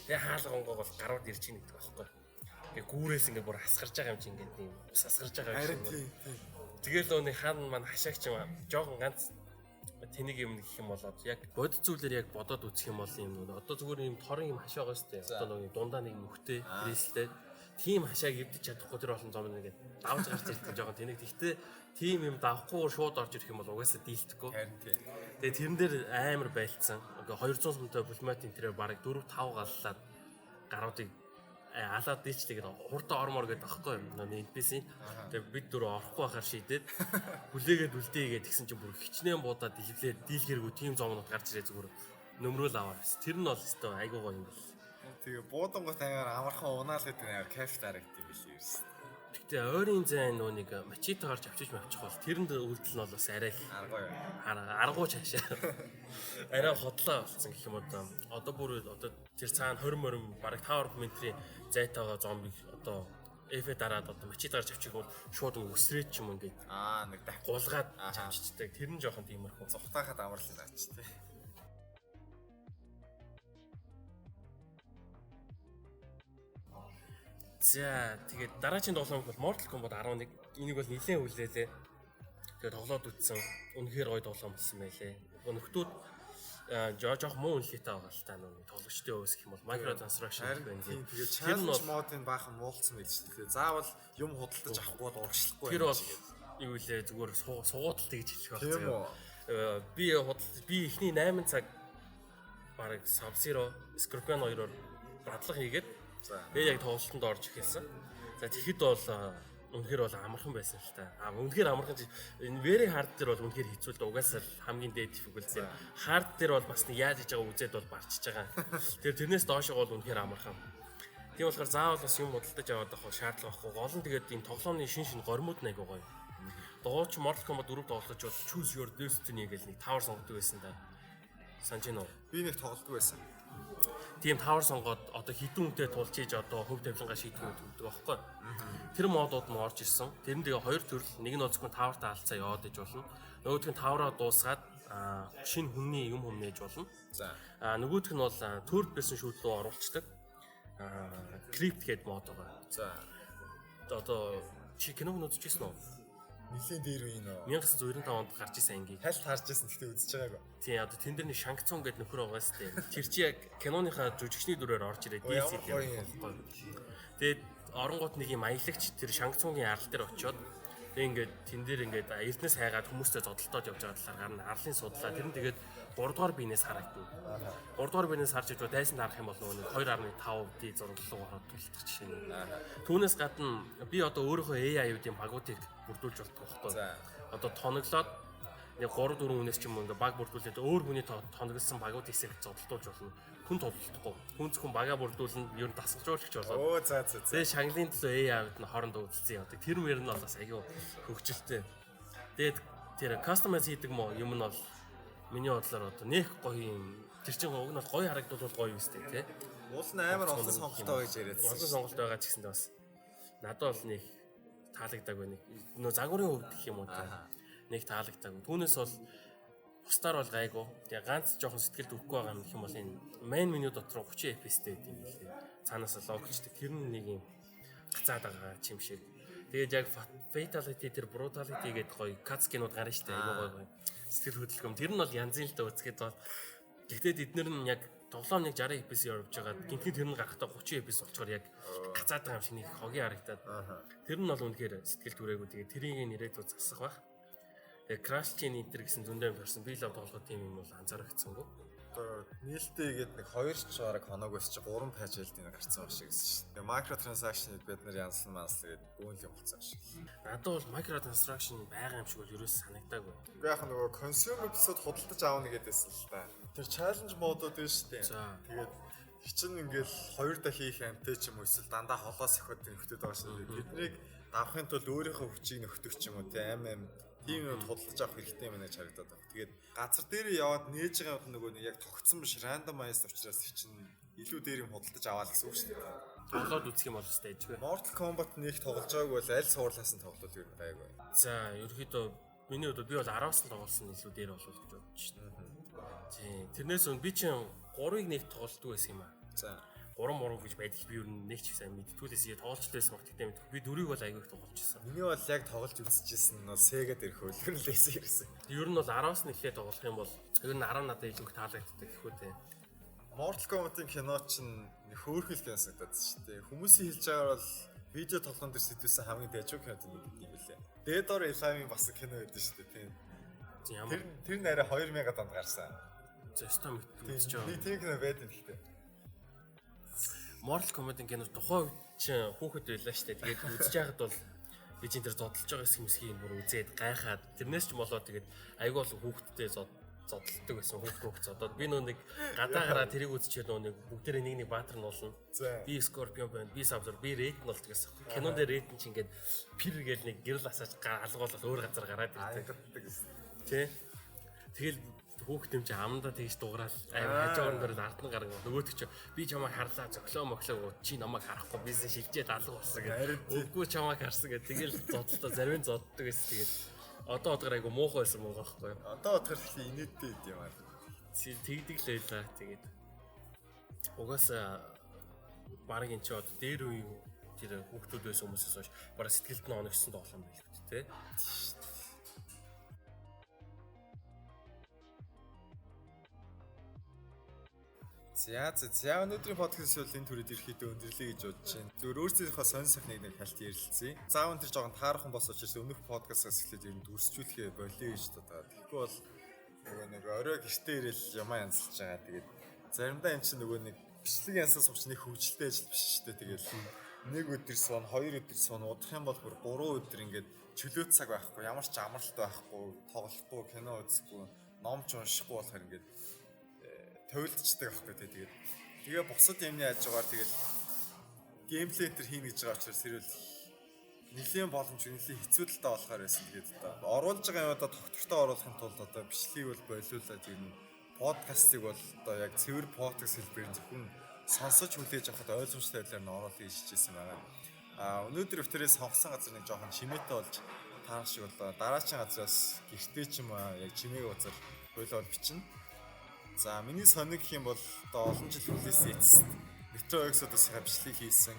Тэгээ хаалган онгоо бол гарууд ирж ийн гэдэг байхгүй. ингээ гүүрээс ингээ бүр асгарж байгаа юм чи ингээ тийм ус асгарж байгаа Харин юм. тийм. Тэгэл өөний хаан маань хашаагч юм жоохон ганц тэнийг юм гэх юм болоод яг бодит зүйлээр яг бодоод үзэх юм бол юм нөө одоо зүгээр юм торын юм хашаагаа сте одоо нэг дундаа нэг мөхтэй грэстэй тийм хашааг эвдэж чадахгүй тэр олон зам нэгээд давж гарч ирдэг жоохон тэнэг. Гэхдээ тийм юм давхгүй шууд орж ирэх юм бол угаасаа дийлдэхгүй. Харин тийм. Тэгээ тэрэн дээр амар байлцсан. Ингээ 200 сумтай булмат интерьер бараг 4 5 галлаад гаруудыг алаад дийч тэгээд хурдан ормоор гэдэг аахгүй юм. NPC. Тэгээд бид дөрөв орохгүй байхаар шийдээд хүлээгээд үлдээгээд тэгсэн чинь бүр хичнээн буудаад дийлхлээр дийлхэргүй тийм зомнууд гарч ирээ зүгээр нөмрөөл аваа. Тэр нь бол өстой айгуу гоё юм байна. Тэгээ буудангууд аягаар амархан унаал гэдэг нь аяар кайф дарагдсан юм биш ерөөс. Гэтэ ойрын зайн нөө нэг мачитагаар авчиж мавчих бол тэрэнд үйлдэл нь бол бас арай аргуу чаашаа. Арай хотлоо болсон гэх юм одоо. Одоо бүр одоо тэр цаана 20 морин бараг 5 метрийн зайтайгаа зомбиг одоо эфэ дараад одоо мачитагаар авчих бол шууд өсрээд ч юм ингээд Нэг дахь гулгаад авчичдаг. Тэр нь жоохон тиймэрхүү. цухтахад амарлаа наач тий. За тэгээд дараагийн тоглоом бол Mortal Kombat 11. Энийг бол нэлээд хүлээлээ. Тэгээд тоглоод үзсэн. Үнэхээр гоё тоглоом болсон байлээ. Нөхдүүд жоох муу үнэлгээтэй байгаа л та нэг тоглогчдын өвс гэх юм бол microtransaction байна. Тэгээд challenge модын баахан муулсан байдаг шүү дээ. Заавал юм худалдаж авахгүй бол урагшлахгүй. Тэр бол юу вэ зүгээр сугуудалт гэж хэлэх Тийм үү? Би эхний 8 цаг бараг Sub-Zero, Scorpion 2-оор дадлага хийгээд яг тоглолтод орж эхэлсэн. За тэгэхэд бол үнэхээр бол амархан байсан л та. Үнэхээр амархан энэ very hard дээр бол үнэхээр хэцүү л да. Угаасаа хамгийн дээд difficulty. Hard дээр бол бас нэг яаж хийж байгаа үзээд бол барчиж байгаа. Тэрнээс доошоо бол үнэхээр амархан. Тийм болохоор заавал бас юм худалдаж аваад авах шаардлага байхгүй. Гол нь тэгээд энэ тоглоомны шин гормууд нэг гоё. Дооч Mortal Kombat 4 тоглож бол choose your destiny гэж нэг тавар сонгодог байсан да. Санаж гинөө. Би нэг тоглодгүй байсан. Тийм тавар сонгоод одоо хідэн үнэтэй тулж хийж одоо хөв тавилангаа шийдэх гэдэг байхгүй. Тэр модууд нь орж ирсэн. Тэр нь тэгээ хоёр төрөл. Нэг нь зөвхөн тавартаа алцаа яваад иж болно. Нөгөөх нь тавраа дуусгаад шинэ хүнний юм хүмнээж болно. За. Нөгөөх нь бол third person shoot руу оруулцдаг. Crypt гэдэг мод байгаа. За. Одоо чи киног нь үзчихсэн үү? Нилийн дээр үе нөө. 1995 онд гарч исэн анги. Хальт харж байсан гэхдээ үзэж байгаагүй. Тийм одоо тэн дэрний Шангцун гэдэг нөхөр байгаа сте. Тэр чи яг киноныхаа жүжигчний дүрээр орж ирээд DC дээр. Тэгээд оронгууд нэг юм аялагч тэр Шангцунгийн арал дээр очиод тэг ингээд тэн дээр ингээд эрдэнэс хайгаад хүмүүстэй зодтолтоод явж байгаа талаар гарна арлын судлаа. Тэр нь тэгээд 3 дугаар биенээс харагдана. 3 дугаар биенээс харж иж дайсанд харах юм бол нөгөө 2.5D зураглал ороод тулдаг жишээ нь. Түүнээс гадна би одоо өөрийнхөө AI-уудын багуудыг бүрдүүлж болдог байхгүй. Одоо тоноглоод яг 3 4 хүнээс ч юм уу ингээ баг бүрдүүлээд өөр хүний тоноглосон багууд хэсэг зодтолтуулж болно. Хүн тодтолдохгүй. Хүн зөвхөн багаа бүрдүүлнэ ер нь дасгалжуулагч болоо. Тэгээ шагналын төлөө AI-ууд нь хоорондоо үзэлцэн явдаг. Тэр мөр нь бол бас аягүй хөгжилтэй. Тэгээд тэр customize хийдэг юм нь бол миний бодлоор одоо нэх гоё юм. Тэр чинь уг нь бол гоё харагдвал гоё юм сте тий. Уул нь амар олон сонголтоо гэж яриадсан. Олон сонголт байгаа ч гэсэндээ бас надад бол нэг таалагдаагүй нэг нөө загварын хөвд гэх юм уу та. Нэг таалагдаагүй. Түүнээс бол бусдаар бол гайгүй. Тэгээ ганц жоохон сэтгэл төрөхгүй байгаа юм гэх юм бол энэ main menu дотор 30 FPS-тэй гэдэг юм лээ. Цаанаас логчдаг. Тэр нь нэг юм гацаад байгаа юм шиг. Тэгээд яг fatality тэр brutality гэдэг гоё cutscene-ууд гарна шүү дээ. Айгуу гоё. Сэтгэл хөдлөм. Тэр нь бол янзын л та үзгээд бол гэхдээ эднэр нь яг тоглоом нэг 60 FPS явж байгаа. Гинтгийн тэр нь гарахтаа 30 FPS болчоор яг гацаад байгаа юм шиг нэг хогийн харагдаад. Тэр нь бол үнэхээр сэтгэл түрээгүй. Тэгээд тэрийг нэрээд засах байх. Тэгээ Crash Chain Inter гэсэн зөндөө юм гарсан. Би л тоглоход тийм юм бол анзаарчихсангүй. Одоо нийлдээ гээд нэг 2 ч бараг хоноогоос чи 3 патч хэлтийн гарцсан баг шиг гэсэн чинь. Тэгээ microtransaction-ыг бид нар янзлан манс гээд бөөнл болцсон шиг. Надад бол microtransaction байгаа юм шиг бол ерөөс санагдаагүй. Уу яг нөгөө consumer-д худалдаж аавна гэдээсэн л та. Тэр challenge модууд байна шүү дээ. Тэгээд чинь ингээл 2 дахин хийх амтай ч юм уу эсвэл дандаа холоос иход нөхдөд байгаа шүү дээ. Биднийг давахын тулд өөрийнхөө хүчийг нөхдөг ч юм уу тийм тийм нь худалдаж авах хэрэгтэй юм гэж харагдаад байна. Тэгээд газар дээр яваад нээж байгаа нөгөө нэг яг тогтсон биш randomized учраас чинь илүү дээр юм худалдаж аваад гэсэн үг шүү дээ. Тоглоод үзэх юм бол өстэй ижгүй. Mortal Kombat нэг тоглож байгаагүй бол аль суурлаас нь тоглоод юу байгаагүй. За, ерөөхдөө миний хувьд би бол 10-аас нь тоглосон илүү дээр болов гэж бодож байна. Тийм. Тэрнээс өн би чинь 3-ыг нэг тоглолтгүй байсан юм аа. За. уран муруу гэж байдаг би ер нь нэг ч сайн мэдтгүүлээс яа тоглож байсан баг тэгтээ мэдгүй. Би дөрийг бол аягүй их тоглож байсан. Миний бол яг тоглож үзчихсэн нь Sega дээрх хөлөрлөөс ирсэн. Ер нь бол 10-аас нэхлээ тоглох юм бол ер нь 10 надад илүү их таалагддаг гэхүү дээ. Mortal Kombat-ын кино чинь хөөрхөл кино санагдаад шүү дээ. Хүмүүсийн хэлж байгаагаар бол видео тоглоом дээр сэтгүүлсэн хамгийн дайжуу кинод нэг юм лээ. Dead or Alive-ийн бас кино байдаг шүү дээ тийм. Ямар Тэр нэрээ 2000 донд гарсан. зөстөө мэдчихэж байгаа. Би тийм кино байдаг гэхдээ. Mortal Kombat-ын кино тухайн үед чинь хүүхэд байлаа шүү дээ. Тэгээд үзэж байхад бол би чинь тэр зодтолж байгаа хэсгийг бүр үзээд гайхаад тэрнээс ч болоод тэгээд айгүй бол хүүхэдтэй зодтолдог байсан хүүхэд зодоод би нэг гадаагаараа тэрийг үзчихээд нэг бүгдээрээ нэг баатар нь болно. Би Scorpion байна, би Sub-Zero, би Raiden болдог гэсэн. Кинон дээр Raiden чинь ингээд пир гээл нэг гэрэл асааж алгуулаад өөр газар гараад ирдэг. Тэ. Тэгэл хүүхэд юм чи амандаа тэгж дуурал амар хажуурн дээр ард нь гаргав. Нөгөөдөг чи би чамайг харлаа зөглөө моглоо чи намайг харахгүй бизнес шилжээд алга болсон гэдэг. Үгүй чамайг харсан гэдэг. Тэгэл зодлоо зарим зоддог гэсэн тэгээд одоо одгоор айгу муухай байсан мөн байхгүй юу? Одоо одгоор их инээдтэй юм аа. Тэгдэг л байлаа тэгээд угаасаа баг эн чи одоо дээр үе тэр хүүхдүүд байсан хүмүүсээс хойш бараг сэтгэлд нь оногсон тоглоом байлгүй тэ. За өнөөдрийн подкаст бол энэ төрөд ирэхэд өндөрлөе гэж бодож байна. Зөвхөн өөрсдийнхөө сонь сахныг нэг хальт ярилцъя. Заавал тэр жоохон таархан бос учраас өмнөх подкастаас эхлээд ер нь дүрсжүүлэхээ болио гэж бодоод. Тэгэхгүй бол нөгөө нэг орой гэртээ ирэл ямаа янзлж байгаа. Тэгээд заримдаа эн чинь нөгөө нэг бичлэг янсаас авч нэг хөвгөлтэй ажил биш ч гэдэг. Тэгэл нэг өдөр суун, хоёр өдөр суун удах юм бол бүр 3 өдөр ингээд чөлөө цаг байхгүй, ямар ч амралт байхгүй, тоглохгүй, кино үзэхгүй, ном ч уншихгүй болохоор ингээд төвлөдчдэг аахгүй тэгээд тэгээ бусад юмны ажгаар тэгээд геймплей төр хийнэ гэж байгаа учраас тэрвэл нэлийн боломж нэлийн хэцүү талтай болохоор байсан тэгээд одоо оруулж байгаа юм одоо тогтвортой оруулахын тулд одоо бичлэгийг бол болиулаад юм подкастыг бол одоо яг цэвэр подкаст хэлбэрээр зөвхөн сонсож хүлээж авахд ойлгомжтой байдлаар нь оруулахыг хичээсэн байгаа. Өнөөдөр өвтөрөөс сонгосон газар нэг жоохон чимээтэй болж таах шиг болоо дараагийн газраас гэртээ ч юм яг чимээг узар хойлоод бичнэ. За миний сонир гэх юм бол одоо олон жил хүлээсэн эцэст Metro Exodus-ийн бичлэг хийсэн.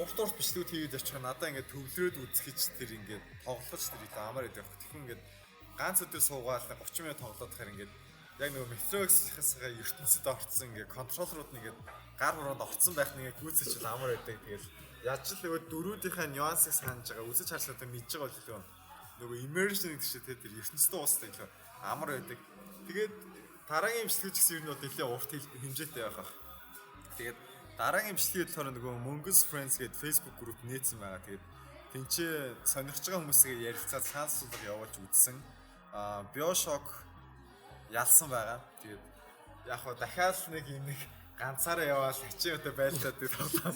Урт бичлэгүүд хийгээд явчих надаа ингээд төвлөрөөд үзэхэж тэр ингээд тоглож тэр илүү амар байдаг. Тэгэхгүй ингээд ганц өдөр суугаад 30 минут тоглоод хахаар ингээд яг нөгөө Metro Exodus-ийн ертөнцид орцсон ингээд контроллерууд нэгээд гар хуруунд орцсон байх нэгээ гүйцэж л амар байдаг. Тэгэл яаж ч нөгөө дөрүүдийнхээ нюансыг санаж байгаа үзэж харсаадаа мэдж байгаа бол илүү нөгөө immersion гэдэг чинь тэр ертөнцид уустай илүү амар байдаг. Тэгээд дараагийн бичлэг гэсэн юм нь бол нэлээд урт хэмжээтэй байх. Тэгээд дараагийн бичлэгийг болохоор нөгөө Mongoose Friends гэдэг Facebook групп нээсэн байгаа. Тэгээд тэнцээ сонирхож байгаа хүмүүсээ ярилцаад сансуулга явуулж үзсэн. BioShock ялсан байгаа. Тэгээд яг хоо дахиад нэг юм нэг ганцаараа яваал хичээвэтэй байлдаад тоглоом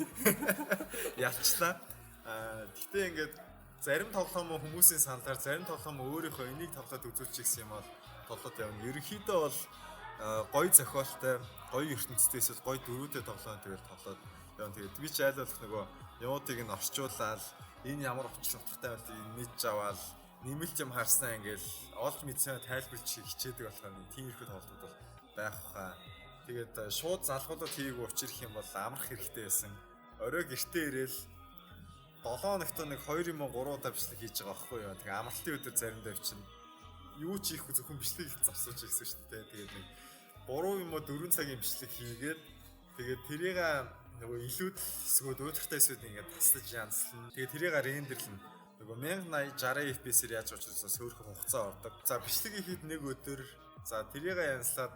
ялчлаа. Гэхдээ ингээд зарим тоглоом хүмүүсийн саналаар зарим тоглоом өөрийнхөө энийг тоглоод үзүүлчих гэсэн юм бол тоглоод явна. Ерөнхийдөө бол гоё зохиолтой, гоё ертөнцтэйс гоё дөрүүдээ тоглоом тэгэл тоглоод явна. Тэгээд би ч айл болох нөгөө юмуудыг нь орчуулаад энэ ямар учир утгатай байл мэдж аваад нэмэлт юм харснаа ингээл олж мэдсэн тайлбарч хичээдэг болохоор тиймэрхүү тоглолтууд бол байх хаа. Тэгээд шууд залгуулаад хийгээгүй учрах юм бол амрах хэрэгтэй байсан. Орой гэртээ ирээл 7 хоногт нэг 2 юм 3 удаа бичлэг хийж байгаа байхгүй юу. Тэгээ амралтын өдөр заримдаа явчихна. Юу ч хийхгүй зөвхөн бичлэг зарсууж ирсэн шүү дээ. Тэгээд нэг 3 юм 4 цагийн бичлэг хийгээд тэгээд тэрийг нөгөө илүүд хэсгүүд өөдөртэй хэсгүүд ингээд таслаж янзлна. Тэгээд тэрийг рендерлэн нөгөө 1080 60 FPS-ээр яаж учраас сөөрхөн хугацаа ордог. За бичлэг хийхэд нэг өдөр, за тэрийг янзлаад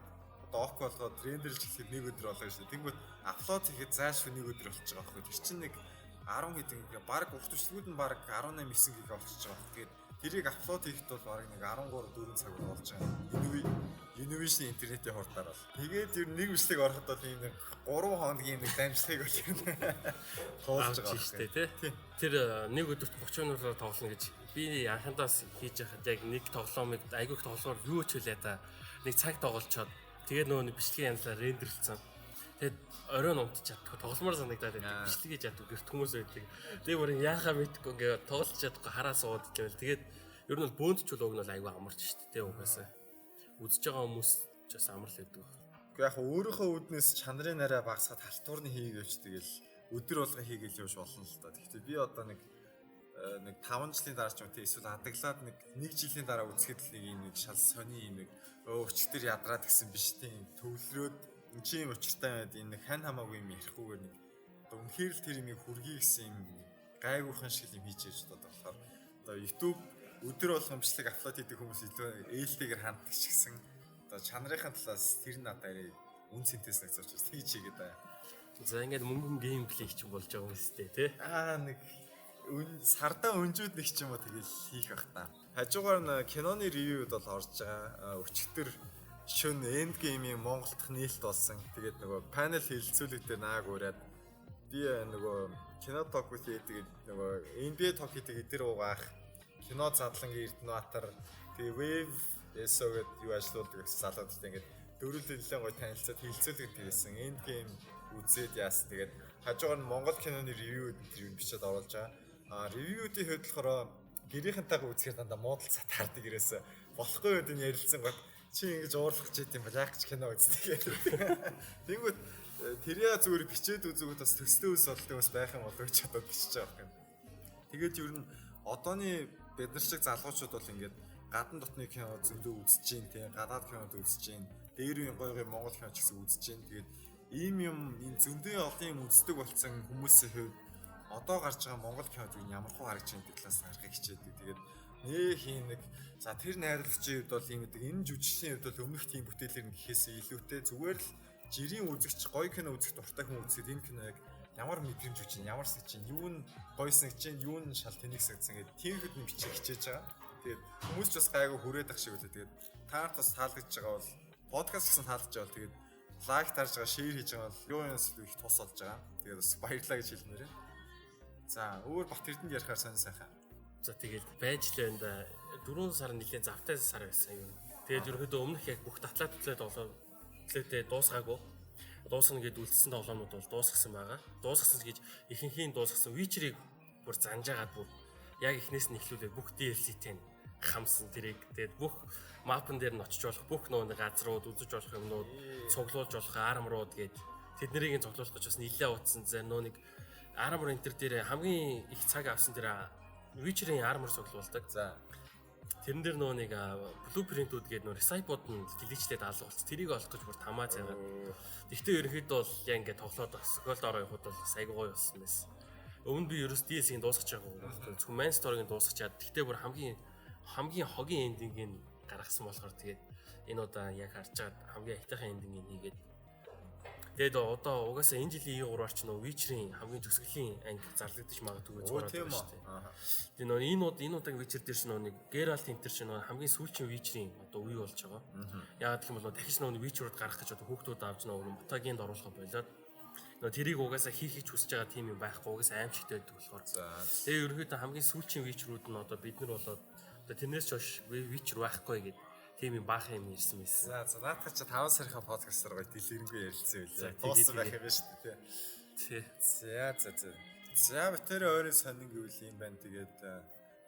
док болгоод рендерлж хийхэд нэг өдөр болгоо шүү дээ. Тэнгүүд аплод хийхэд заашгүй нэг өдөр болчихж байгаа байхгүй. Тэр чинь нэг 10 хэдэн баг урт бичлэгүүд нь баг 18 9 гиг болчихж байгаа. Тэгээд тэрийг аплод хийхэд бол баг нэг 13 4 цаг болж байгаа. Univision интернетийн хурдаар бол. Тэгээд ер нь нэг бичлэг ороход бол ийм нэг 3 хоногийн нэг дамжлагыг бол туулж байгаа шүү дээ тий. Тэр нэг өдөрт 30 минутаар тоглоно гэж би анхандаас хийж байхад яг нэг тоглоомыг айгүйх тоглоомор юу ч үлээ та нэг цаг тоглолцоод тэгээд нөгөө бичлэгийн янзлаар рендерлцсан. Тэгээд оройн унтж чаддаг. Тогломоор санагдаад байдаг. Бичлэг хийж чаддаг. Гэрт хүмүүс байдаг. Тэгээд бүр яахаа мэдгүй ингээд тоглож чадахгүй хараа сууд гэвэл тэгээд ер нь бол бөөнд ч үлөөг нь айгүй амарч шүү дээ угаасаа. Үзэж байгаа хүмүүс ч бас амар л байдаг. яг өөрийнхөө үүднээс чанарын нараа багасгаад халтуурны хийгээвч тэгэл өдөр болгон хийгээл явж болно л та. Гэхдээ би одоо нэг 5 жилийн дараа ч юм те эсвэл адаглаад нэг жилийн дараа үзэхэд л нэг шал сони нэг өчтөр ядраад гэсэн биш тийм төвлөрөөд чи юм учиртай байд энэ хань хамаагүй юм ярихгүйгээр нэг одоо үнэхээр л тэр юм хүргий гэсэн юм гайгүйхан шиг юм хийж яж одоо болохоор одоо YouTube өдөр болгон бичлэг аплод хийдэг хүмүүс илүү ээлтэйгээр ханддаг ч гэсэн одоо чанарын талаас тэр надад үн цэнтэс нэг зорч хийж хийгээд байна. За ингээд мөнгөн геймплей ч юм болж байгаа юм өстэй тий. Нэг сардаа өнжүүд нэг ч юм уу тэгэл хийх бах та. Хажуугаар киноны ревюуд бол орж байгаа. Өчигдөр шөнө энд геймийн Монголд нээлт болсон. Тэгээд нөгөө панел хэлэлцүүлэгтээ нааг ураад би нөгөө кино ток хийдэг тэгээд нөгөө NBA ток хийдэг эдэр угаах кино задлангийн Эрдэнэбаатар тэгээ веб эсо гэдэг юу ажилладаг гэсэн залуудтай ингээд дөрвөлдөө нэлээд гоё танилцаад хэлэлцүүлэг хийсэн. Энд гейм үзээд яасан. Тэгээд хажуугаар нь Монгол киноны ревю бичээд оруулж байгаа. Ревюудын хувьд болохоор гэрийнхэнтэйгээ үзэхээр дандаа муудалцаад хардаг ирээсээ болохгүй үед нь ярилцсан гот чи ингэж уурлах ч гэдэм бол яах гэж кино үздэг. Тэнгүүд тэрийа зүгээр бичээд үзүүгд бас төстэй үс болдог бас байх юм болов ч одоо бичиж байгаа юм. Тэгээд ер нь одооны бид нар шиг залуучууд бол ингээд гадна дотны кино зөндөө үзэж гин тий гадаад кинод үзэж гин дээр үеийн гоё Монгол кино ч гэсэн үзэж гин. Тэгээд ийм юм зөндөө олон юм үздэг болсон хүмүүсийн хувьд одоо гарч байгаа Монгол кинод юу ямар хөө харагч байгаа талаас харахыг хичээдэг. Тэгээд нэг за тэр найруулагчийн хувьд бол юм гэдэг энэ жүжигчдийн хувьд бол өмнөх тийм бүтээлэр нь гэхээсээ илүүтэй зүгээр л жирийн үзэгч гоё кино үзэх дуртай хүн үзэхэд энэ кино яг ямар мэдрэмж өгч чинь ямар сэг чинь юу нь гойснэг чинь юу нь шал тэнэгсэгдсэн гэдэг тийм хэд нь бичих хичээж байгаа. Тэгээд хүмүүс ч бас гайгүй хүрээд ах шиг үлээ. Тэгээд таарт бас таалагдж байгаа бол подкаст гэсэн таалагдж байгаа бол тэгээд лайк тарж байгаа, шеэр хийж байгаа бол юу юмс их тус болж байгаа. Тэгээд бас баярлалаа гэж хэлмээр байна. За өөр Бат Эрдэнэд ярихаар сонь сайхан. За тэгээд байж л энэ 4 сар нэлийн завтай сар байсан юм. Тэгээд ерөөдөө өмнөх яг бүх татлаад төлөөдөө дуусгаагүй. Дуусгана гэд үлдсэн тоглоомнууд бол дуусгасан байгаа. Дуусгасан гэж ихэнхийн дуусгасан Witcher-ийг бүр занжаагаад бүр яг эхнээс нь эхлүүлээ бүх DLC-тэй хамсан тэрийг тэгээд бүх мапн дээр нь очиж болох бүх нөө газрууд үзэж болох юмнууд цуглуулж болох армрууд гээд тэднийг цуглуулах гэж бас нилээ утсан. За нөө нэг армор энтер дээр хамгийн их цаг авсан дээр Witcher-ийн армор цуглуулдаг. За тэрэн дээр нөө нэг блупринтүүд гээд нөө ресайпууд нь гличтэй даалгуулц. Тэрийг олох гэж бүр тамаа заяа. Гэхдээ ерөнхийдөө бол яг ингээд тоглоод Gold ороо явахд бол айгүй гоё болсон байсан. Өмнө би ерөөс DLC-ийг дуусгаж байгаа байхгүй. Зөвхөн main story-г дуусгачаад гэхдээ бүр хамгийн хогийн эндингийг гаргасан болохоор тэгээд энэ удаа яг харж чад хамгийн айтайхан эндингийг хийгээд тэгээд одоо угаасаа энэ жилийн 3-аар ч нөө Witcher-ийн хамгийн төгсгөлийн анги зарлагдчих магадгүй зүгээр байна шүү дээ. Тэгээд нөө энэ удаагийн Witcher дээр ч нөө нэг Geralt энтер ч нөө хамгийн сүүлчийн Witcher-ийн одоо үе болж байгаа. Яагаад гэх юм бол дахиж нөө Witcher-ууд гарах гэж одоо хүүхдүүд авч нөө мутагенд оруулах болоод нөө тэрийг угаасаа хийх гэж хүсэж байгаа тийм юм байхгүй угаасаа аимшигтэй байдаг болохоор. Тэгээд ерөнхийдөө хамгийн сүүлчийн Witcher-ууд нь одоо бид нар болоод одоо тэрнээс ч хойш Witcher байхгүй гэдэг тийм юм баахан юм ирсэн байсан. За наадах чи 5 сарын подкастаар гоё дэлгэрэнгүй ярилцсан байлаа. Туусан байх юм шүү дээ. Тий. За тэр өөрийн сонин гэвэл юм байна. Тэгээд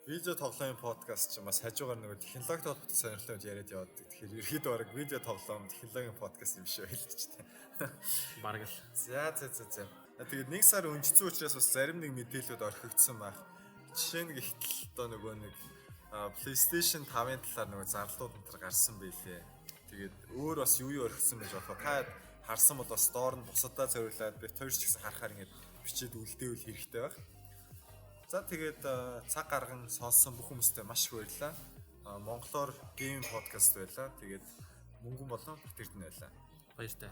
видео тоглоомын подкаст чинь бас хажуугаар нөгөө технологи толгойд сонирхлууд яриад явдаг. Тэгэхээр ерөөдөө баг видео тоглоом технологийн подкаст юм шиг байлаа ч тийм. Бараг л. За. Тэгээд 1 сар өнжицсэн учраас бас зарим нэг мэдээлэлүүд орхигдсон байх. Жишээ нь гэхтэл одоо нөгөө нэг PlayStation 5-ын талаар нөгөө зарлууд энэ гарсан байлээ. Тэгээд өөр бас юу орхисон байж болох. Та харсан бол бас доор нь бусадаа зориулаад бит хоёр ч гэсэн харахаар ингэж бичээд үлдээвэл хэрэгтэй байх. За тэгээд цаг гарган сонссон бүх хүмүүстээ маш их баярлалаа. Монголоор гейм подкаст байлаа. Тэгээд мөнгөн болон Бат Эрдэнэ байлаа. Баяртай.